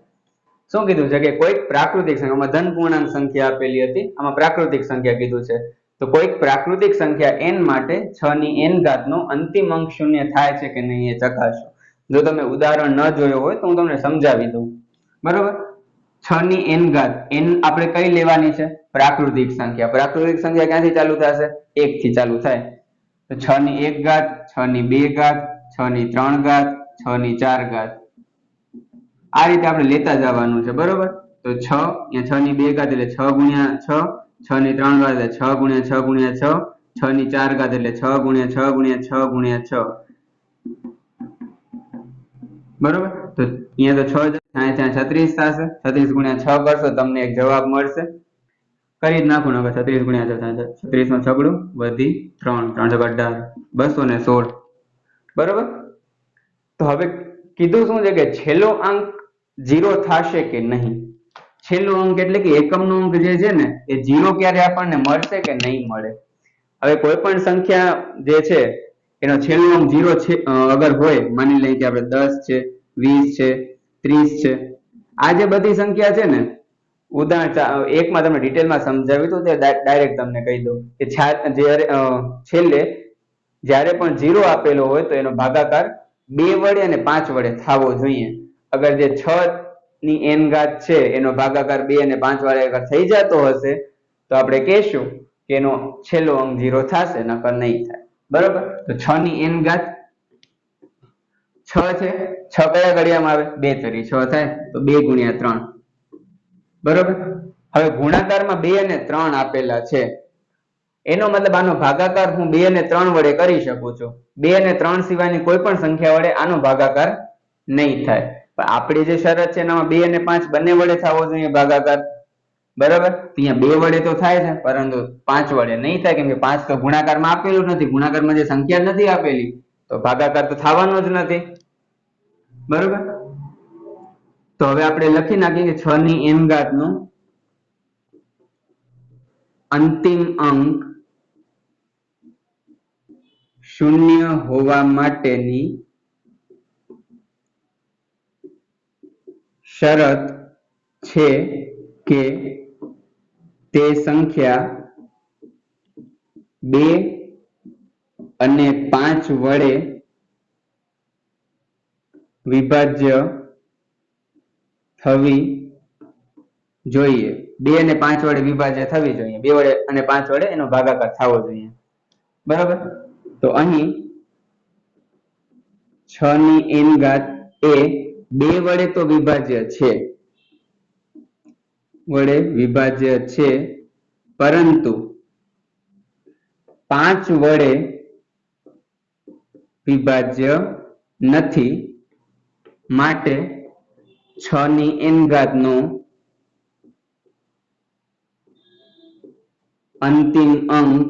Speaker 1: શું કીધું છે કે કોઈક પ્રાકૃતિક સંખ્યામાં ધન પૂર્ણાંક સંખ્યા આપેલી હતી આમાં પ્રાકૃતિક સંખ્યા કીધું છે તો કોઈક પ્રાકૃતિક સંખ્યા n માટે 6 ની n ઘાત નો અંતિમ અંક શૂન્ય થાય છે કે નહીં એ ચકાસો જો તમે ઉદાહરણ ન જોયો હોય તો હું તમને સમજાવી દઉં બરોબર 6 ની n ઘાત n આપણે કઈ લેવાની છે પ્રાકૃતિક સંખ્યા ક્યાંથી ચાલુ થશે 1 થી ચાલુ થાય તો 6 ની 1 ઘાત 6 ની 2 ઘાત 6 ની 3 ઘાત 6 ની 4 ઘાત આ રીતે આપણે લેતા જવાનું છે બરોબર તો 6 અહીંયા 6 ની 2 ઘાત એટલે 6 ગુણ્યા 6 6 ની 3 ઘાત એટલે 6 ગુણ્યા 6 ગુણ્યા 6 6 ની 4 ઘાત એટલે 6 ગુણ્યા 6 ગુણ્યા 6 ગુણ્યા 6 બરોબર તો અહીંયા તો 6 ત્યાં 36 થશે 36 ગુણ્યા 6 કરશો તમને એક જવાબ મળશે કરી જ નાખો ને હવે 36 ગુણ્યા 36 નો છગડું વધી 3 3 18 216 બરોબર તો હવે કીધું શું છે કે છેલ્લો અંક 0 થશે કે નહીં છેલ્લો અંક એટલે કે એકમનો અંક જે છે ને એ 0 ક્યારે આપણને મળશે કે નહીં મળે હવે કોઈ પણ સંખ્યા જે છે એનો છેલ્લો અંક 0 છે અગર હોય માની લઈએ કે આપણે 10 છે 20 છે 30 છે આ જે બધી સંખ્યા છે ને ઉદાહરણ 1 માં તમને ડિટેલમાં સમજાવ્યું તો તે ડાયરેક્ટ તમને કહી દઉં કે છેલ્લે જ્યારે પણ 0 આપેલો હોય તો એનો ભાગાકાર 2 વડે અને 5 વડે થવો જોઈએ અગર જે 6 ની n ઘાત છે એનો ભાગાકાર 2 અને 5 વડે અગર થઈ જતો હશે તો આપણે કહેશું કે એનો છેલ્લો અંક 0 થશે નકર નહીં થાય બરોબર તો 6 ની n ઘાત 6 છે 6 કયા ઘડિયામાં આવે 2 તરી 6 થાય તો 2 ગુણ્યા 3 બરોબર હવે ગુણાકારમાં 2 અને 3 આપેલા છે એનો મતલબ આનો ભાગાકાર હું 2 અને 3 વડે કરી શકું છું 2 અને 3 સિવાયની કોઈ પણ સંખ્યા વડે આનો ભાગાકાર નહીં થાય પણ આપણી જે શરત છે એનામાં 2 અને 5 બંને વડે થવો જોઈએ ભાગાકાર બરાબર અહીંયા 2 વડે તો થાય છે પરંતુ 5 વડે નહીં થાય કેમ કે 5 તો ગુણાકારમાં આપેલું નથી ગુણાકારમાં જે સંખ્યા નથી આપેલી તો ભાગાકાર તો થવાનો જ નથી બરોબર તો હવે આપણે લખી નાખીએ કે 6 ની n ઘાત નો અંતિમ અંક શૂન્ય હોવા માટેની શરત છે કે તે સંખ્યા 2 અને 5 વડે વિભાજ્ય થવી જોઈએ 2 અને 5 વડે વિભાજ્ય થવી જોઈએ 2 વડે અને 5 વડે એનો ભાગાકાર થવો જોઈએ બરાબર તો અહીં 6 ની n ઘાત એ 2 વડે તો વિભાજ્ય છે પરંતુ 5 વડે વિભાજ્ય નથી માટે 6 ની n ઘાત નો અંતિમ અંક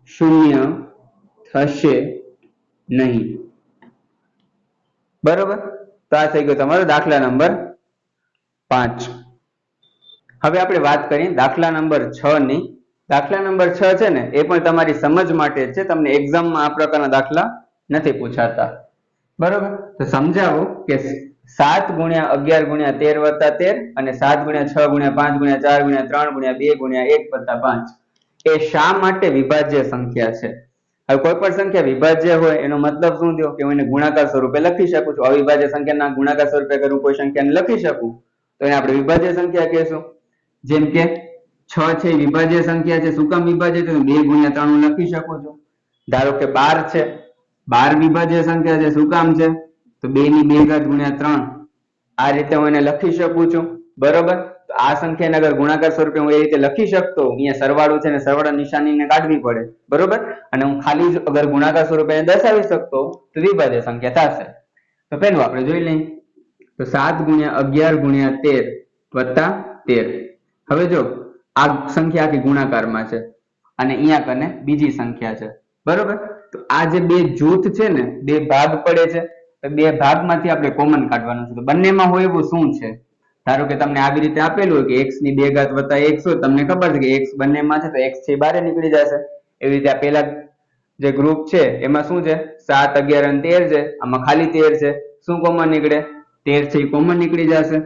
Speaker 1: શૂન્ય થશે નહીં બરોબર તો આ થઈ ગયો તમારો દાખલા નંબર 5 હવે આપણે વાત કરીએ દાખલા નંબર 6 ની દાખલા નંબર 6 છે ને એ પણ તમારી સમજ માટે છે તમને એક્ઝામમાં આ પ્રકારના દાખલા નથી પૂછાતા બરોબર તો સમજાવો કે 7 ગુણ્યા 11 ગુણ્યા 13 વત્તા 13 અને 7 ગુણ્યા 6 ગુણ્યા 5 ગુણ્યા 4 ગુણ્યા 3 ગુણ્યા 2 ગુણ્યા 1 વત્તા 5 એ શા માટે વિભાજ્ય સંખ્યા છે હવે કોઈ પણ સંખ્યા વિભાજ્ય હોય એનો મતલબ શું થયો કે હું એને ગુણાકાર સ્વરૂપે લખી શકું છું અવિભાજ્ય સંખ્યાના ગુણાકાર સ્વરૂપે અગર હું કોઈ સંખ્યાને લખી શકું તો એને આપણે વિભાજ્ય સંખ્યા કહેશું જેમ કે 6 છે વિભાજ્ય સંખ્યા છે શું કામ વિભાજ્ય તો 2 ગુણ્યા 3 હું લખી શકું છું ધારો કે 12 છે, 12 વિભાજ્ય સંખ્યા છે. શું કામ છે? તો 2 ની 2 ઘાત ગુણ્યા 3. આ રીતે હું એને લખી શકું છું. બરોબર, તો આ સંખ્યાને અગર ગુણાકાર સ્વરૂપે હું એ રીતે લખી શકતો, અહીંયા સરવાળો છે ને સરવાળા નિશાનીને કાઢવી પડે. બરોબર, અને હું ખાલી જ અગર ગુણાકાર સ્વરૂપે દર્શાવી શકતો તો વિભાજ્ય સંખ્યા થશે. તો પેલું આપણે જોઈ લઈએ. તો 7 ગુણ્યા 11 ગુણ્યા 13 વત્તા 13. હવે જો આ સંખ્યા આખી ગુણાકારમાં છે અને અહીંયા કને બીજી સંખ્યા છે. બરોબર, તો આ જે બે જૂથ છે ને, બે ભાગ પડે છે, તો બે ભાગમાંથી આપણે કોમન કાઢવાનું છે. તો બંનેમાં હોય એવું શું છે? ધારો કે તમને આવી રીતે આપેલું હોય કે x ની 2 ઘાત વત્તા x હોય, તમને ખબર છે કે x બંનેમાં છે તો x છે બહાર નીકળી જશે. એવી રીતે આ પેલા જે ગ્રુપ છે એમાં શું છે? 7 11 અને 13 છે. આમાં ખાલી 13 છે. શું કોમન નીકળે? 13 છે એ કોમન નીકળી જશે.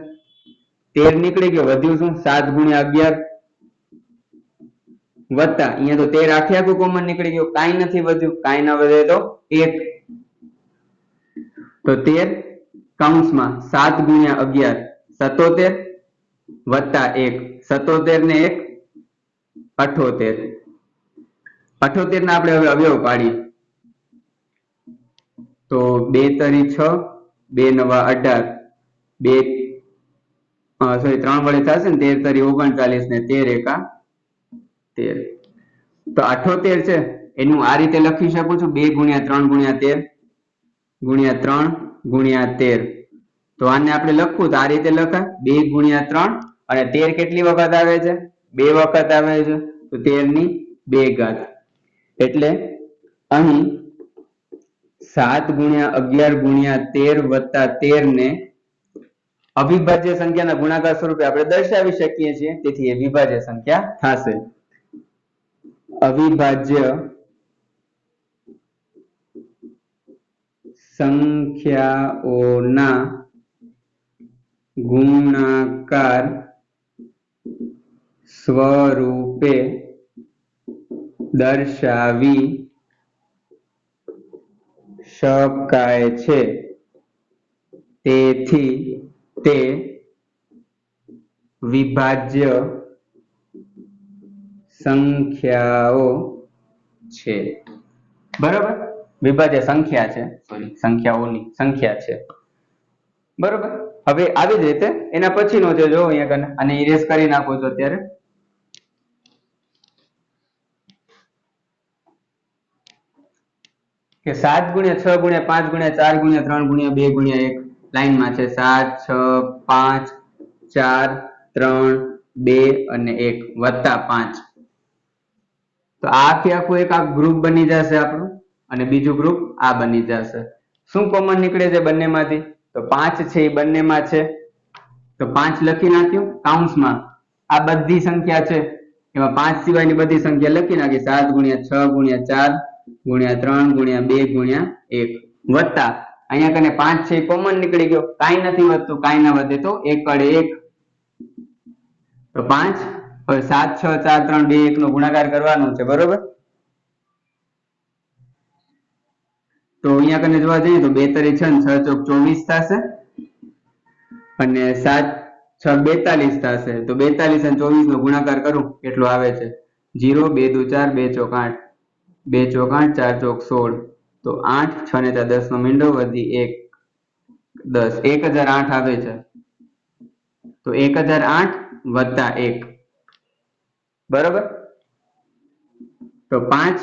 Speaker 1: 13 નીકળી ગયો, વધ્યું શું? 7 ગુણ્યા 11 વત્તા અહીંયા તો 13 આખે આખું કોમન નીકળી ગયું, કાંઈ નથી વધ્યું. કાંઈ ન વધે તો 1. તો 13 કૌંસમાં 7 ગુણ્યા 11 77 વત્તા 1. 77 ને 1 78. 78 ના આપણે હવે અવયવ પાડીએ. તો 2 તરી 6, 2 નવા 18, 3 વડે થશે ને, 13 તરી 39 ને 13 એકા 13. તો 78 છે એનું આ રીતે લખી શકું છું, 2 ગુણ્યા 3 ગુણ્યા 13 ગુણ્યા 3 ગુણ્યા 13. તો આને આપણે લખવું તો આ રીતે લખાય, 2 ગુણ્યા 3 અને 13 કેટલી વખત આવે છે? 2 વખત આવે છે. તો 13 ની 2 ઘાત. એટલે અહીં 7 ગુણ્યા 11 ગુણ્યા 13 વત્તા 13 ને અવિભાજ્ય સંખ્યાના ગુણાકાર સ્વરૂપે આપણે દર્શાવી શકીએ છીએ. તેથી એ વિભાજ્ય સંખ્યા થશે. અવિભાજ્ય સંખ્યાઓના ગુણાકાર સ્વરૂપે દર્શાવી શકાય છે. તેથી તે વિભાજ્ય સંખ્યાઓ છે. બરોબર, વિભાજ્ય સંખ્યા છે, સોરી સંખ્યાઓની સંખ્યા છે. બરોબર, હવે આવી જ રીતે એના પછીનો જે જો અહીંયા કને આને ઇરેઝ કરી નાખો છો અત્યારે. કે 7 ગુણ્યા 6 ગુણ્યા 5 ગુણ્યા 4 ગુણ્યા 3 ગુણ્યા 2 ગુણ્યા 1 લાઈનમાં છે. 7 6 5 4 3 2 અને 1 વત્તા 5. તો આ આખું એક આ ગ્રુપ બની જશે આપણું, અને બીજું ગ્રુપ આ બની જશે. શું કોમન નીકળે છે બંનેમાંથી? તો 5 છે એ બંનેમાં છે, તો 5 લખી નાખ્યું કૌંસમાં. આ બધી સંખ્યા છે એમાં 5 સિવાયની બધી સંખ્યા લખી નાખી. 7 ગુણ્યા 6 ગુણ્યા 4 ગુણ્યા 3 ગુણ્યા 2 ગુણ્યા 1 વત્તા અહીંયા કને 5 છે એ કોમન નીકળી ગયો, કાંઈ નથી વધતું, કાંઈ ના વધે તો 1 વડે 1. તો 5. હવે 7 6 4 3 2 1 નો ગુણાકાર કરવાનો છે. બરોબર, તો અહીંયા કને જોવા જઈએ તો 2 તરી 6 6 ચોક 24 થશે અને 7 6 42 થશે. તો 42 અને 24 નો ગુણાકાર કરું કેટલો આવે છે? 0 2 દુ 4 2 ચોક 8 2 ચોક 8 4 ચોક 16. તો 8 6 ને 4 10 નો મીંડો વધી 1 10 1008 આવે છે. તો 1008 વત્તા 1. બરોબર, તો 5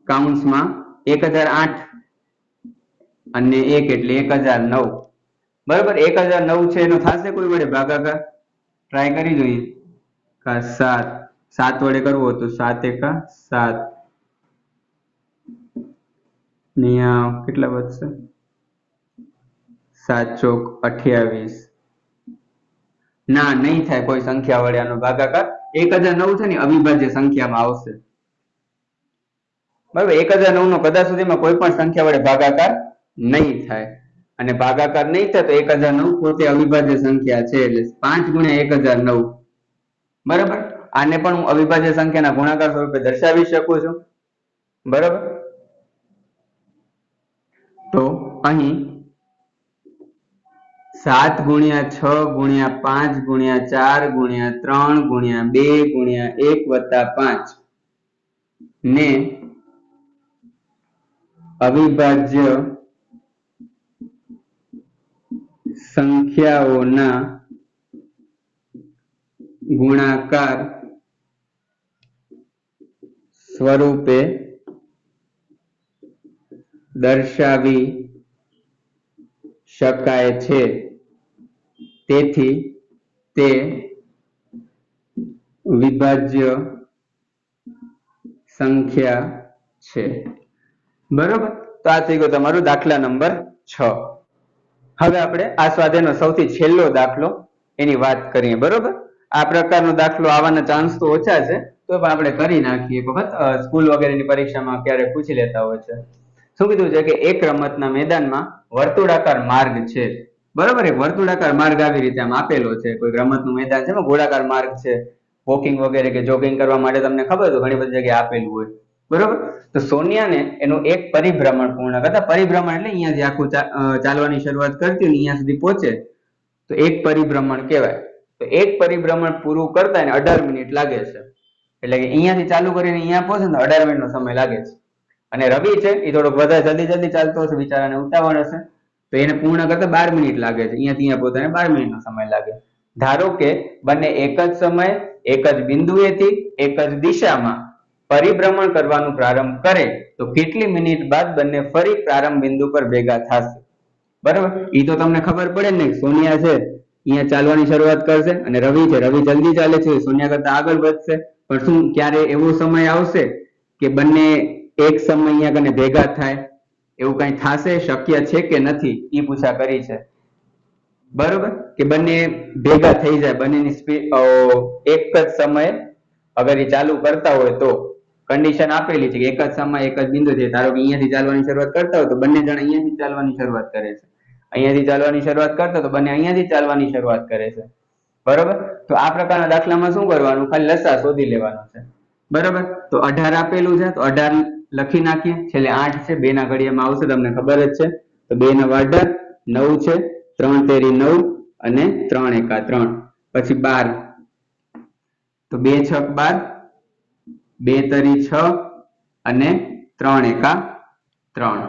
Speaker 1: કૌંસમાં 1008 અને 1 એટલે 1009. બરોબર, 1009 છે એનો થશે કોઈ વડે ભાગાકાર? ટ્રાય કરી જોઈએ. 7 વડે કરવો તો 7 એકા 7 ને કેટલા વધશે? 7 ચોક 28. ના, નહીં થાય કોઈ સંખ્યા વડે આનો ભાગાકાર. 1009 છે ને અવિભાજ્ય સંખ્યામાં આવશે. બરાબર, 1009 નો કદાચ સુધીમાં કોઈ પણ સંખ્યા વડે ભાગાકાર નહીં થાય, અને ભાગાકાર નહીં થાય તો 1009 પોતે અવિભાજ્ય સંખ્યા છે. એટલે 5 ગુણ્યા 1009. બરાબર, આને પણ હું અવિભાજ્ય સંખ્યાના ગુણાકાર સ્વરૂપે દર્શાવી શકું છું. બરાબર, તો અહીં 7 ગુણ્યા 6 ગુણ્યા 5 ગુણ્યા 4 ગુણ્યા 3 ગુણ્યા 2 ગુણ્યા 1 વત્તા 5 ને અવિભાજ્ય સંખ્યાઓના ગુણાકાર સ્વરૂપે દર્શાવી શકાય છે, તેથી તે વિભાજ્ય સંખ્યા છે. બરોબર, તો આ થઈ ગયો તમારો દાખલા નંબર 6. હવે આપણે આ સ્વાધ્યાયનો સૌથી છેલ્લો દાખલો એની વાત કરીએ. બરોબર, આ પ્રકારનો દાખલો આવવાના ચાન્સ તો ઓછા છે, તો પણ આપણે કરી નાખીએ. એક વખત સ્કૂલ વગેરેની પરીક્ષામાં ક્યારેક પૂછી લેતા હોય છે. શું કીધું છે કે એક રમતના મેદાનમાં વર્તુળાકાર માર્ગ છે. બરોબર, એક વર્તુળાકાર માર્ગ આવી રીતે આમ આપેલો છે. કોઈ રમતનું મેદાન છે, ગોળાકાર માર્ગ છે. વોકિંગ વગેરે કે જોગિંગ કરવા માટે તમને ખબર તો ઘણી બધી જગ્યાએ આપેલું હોય. બરોબર, તો સોનિયાને એનું એક પરિભ્રમણ પૂર્ણ કરતા, પરિભ્રમણ એટલે અહીંયાથી આખું ચાલવાની શરૂઆત કરતી હોય અહીંયા સુધી પહોંચે તો એક પરિભ્રમણ કહેવાય. તો એક પરિભ્રમણ પૂરું કરતા એને 18 મિનિટ લાગે છે. એટલે કે અહીંયાથી ચાલુ કરીને અહીંયા પહોંચે તો 18 મિનિટનો સમય લાગે છે. અને રવિ છે એ થોડોક વધારે જલ્દી ચાલતો હશે, બિચારાને ઉતાવળ હશે, તો એને પૂર્ણ કરતા 12 મિનિટ લાગે છે. અહીંયાથી અહીંયા પહોંચતાને 12 મિનિટનો સમય લાગે. ધારો કે બંને એક જ સમયે એક જ બિંદુએથી એક જ દિશામાં પરિભ્રમણ કરવાનું પ્રારંભ કરે તો કેટલી મિનિટ બાદ બંને ફરી પ્રારંભ બિંદુ પર ભેગા થશે. બરાબર, એ તો તમને ખબર પડે ને. સોનિયા છે અહીંયા ચાલવાની શરૂઆત કરશે અને રવિ છે, રવિ જલ્દી ચાલે છે, સોનિયા કરતા આગળ વધશે. પણ શું ક્યારે એવો સમય આવશે કે બંને એક સમય અહીંયા કને ભેગા થાય? એવું કઈ થશે? શક્ય છે કે નથી? એ પૂછા કરી છે. બરોબર, કે બંને ભેગા થઈ જાય, બંનેની સ્પીડ એક જ સમયે અગર એ ચાલુ કરતા હોય તો કન્ડિશન આપેલી છે કે એક જ સમય એક જ બિંદુ છે. ધારો કે અહીંયાથી ચાલવાની શરૂઆત કરતા હોય તો બંને જણ અહીંયાથી ચાલવાની શરૂઆત કરે છે, અહીંયાથી ચાલવાની શરૂઆત કરતા તો બંને અહીંયાથી ચાલવાની શરૂઆત કરે છે. બરોબર, તો આ પ્રકારના દાખલામાં શું કરવાનું? ખાલી લસા શોધી લેવાનો છે. બરોબર, તો 18 આપેલું છે તો 18 લખી નાખીએ. છેલ્લે 8 છે, 2 ના ઘડિયામાં આવશે, તમને ખબર જ છે. તો 2 9 18, 9 છે, 3 તેરી 9 અને 3 એકા 3, પછી 12, તો 2 6 12, 2 તરી 6 અને 3 એકા 3.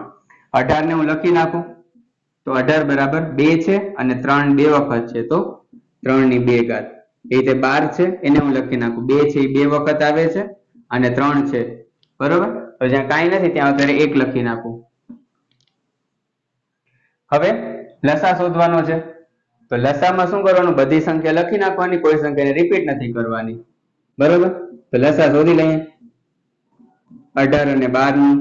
Speaker 1: 18 ને હું લખી નાખું તો 18 બરાબર 2 છે અને 3 બે વખત છે તો 3 ની 2 ઘાત. એ રીતે 12 છે એને હું લખી નાખું, 2 છે એ 2 વખત આવે છે અને 3 છે. બરોબર, તો જ્યાં કાંઈ નથી ત્યાં અત્યારે 1 લખી નાખું. હવે લસા શોધવાનો છે તો લસામાં શું કરવાનું? બધી સંખ્યા લખી નાખવાની, કોઈ સંખ્યાને રિપીટ નથી કરવાની. બરોબર, તો લસા શોધી લઈએ. 18 અને 12 નું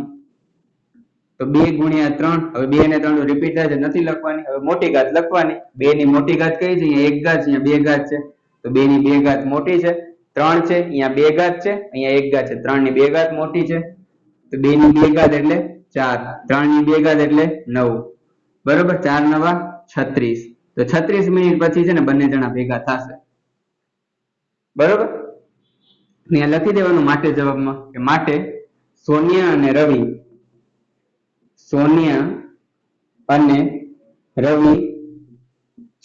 Speaker 1: તો 2 ગુણ્યા 3. હવે 2 અને 3 રિપીટ થાય છે, નથી લખવાની. હવે મોટી ઘાત લખવાની. 2 ની મોટી ઘાત કઈ છે? અહીંયા 1 ઘાત છે, અહીંયા 2 ઘાત છે, તો 2 ની 2 ઘાત મોટી છે. 3 છે, અહીંયા 2 ઘાત છે, અહીંયા 1 ઘાત છે, 3 ની 2 ઘાત મોટી છે, તો 2 ની 2 ઘાત એટલે 4, 3 ની 2 ઘાત એટલે 9. બરોબર, 4 9 36. તો 36 મિનિટ પછી છે ને બંને જણા ભેગા થશે. બરોબર, અહીંયા લખી દેવાનું માટે જવાબમાં કે માટે સોનિયા અને રવિ, સોનિયા અને રવિ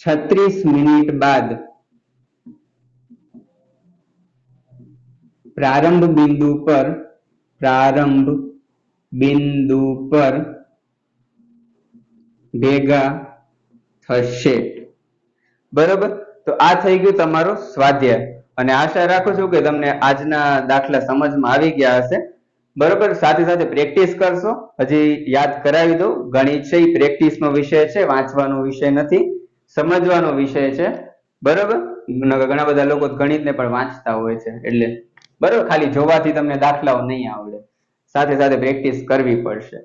Speaker 1: 36 મિનિટ બાદ પ્રારંભ બિંદુ પર ભેગા થશે. બરોબર, તો આ થઈ ગયું તમારો સ્વાધ્યાય. અને આશા રાખું છું કે તમને આજના દાખલા સમજમાં આવી ગયા હશે. બરોબર, સાથે સાથે પ્રેક્ટિસ કરશો. હજી યાદ કરાવી દઉં, ગણિત છે એ પ્રેક્ટિસનો વિષય છે, વાંચવાનો વિષય નથી, સમજવાનો વિષય છે. બરોબર, ઘણા બધા લોકો ગણિતને પણ વાંચતા હોય છે એટલે. બરોબર, ખાલી જોવાથી તમને દાખલાઓ નહીં આવડે, સાથે સાથે પ્રેક્ટિસ કરવી પડશે.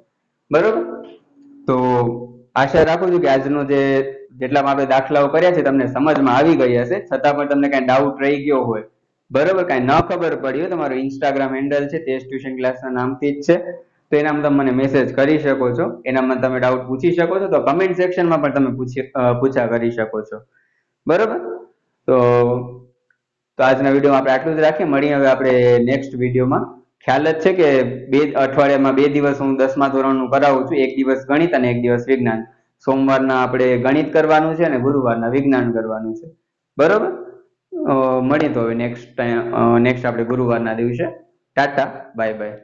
Speaker 1: બરોબર, તો આશા રાખું છું કે આજનો જેટલામાં આપણે દાખલાઓ કર્યા છે તમને સમજમાં આવી ગઈ હશે. છતાં પણ તમને કઈ ડાઉટ રહી ગયો હોય, બરોબર, કઈ ન ખબર પડી હોય, તમારું ઇન્સ્ટાગ્રામ હેન્ડલ છે તેજ ટ્યુશન ક્લાસના નામથી જ છે, તો એનામાં તમે મને મેસેજ કરી શકો છો, એનામાં તમે ડાઉટ પૂછી શકો છો, તો કમેન્ટ સેક્શનમાં પણ તમે પૂછા કરી શકો છો. બરોબર, તો આજના વિડીયોમાં આપણે આટલું જ રાખીએ. મળીએ હવે આપણે નેક્સ્ટ વિડીયોમાં. ખ્યાલ જ છે કે 2 અઠવાડિયામાં 2 દિવસ હું 10મા ધોરણનું કરાવું છું, એક દિવસ ગણિત અને એક દિવસ વિજ્ઞાન. સોમવારના આપણે ગણિત કરવાનું છે અને ગુરુવારના વિજ્ઞાન કરવાનું છે. બરોબર, મળીએ તો હવે નેક્સ્ટ આપણે ગુરુવારના દિવસે. Tata, bye bye.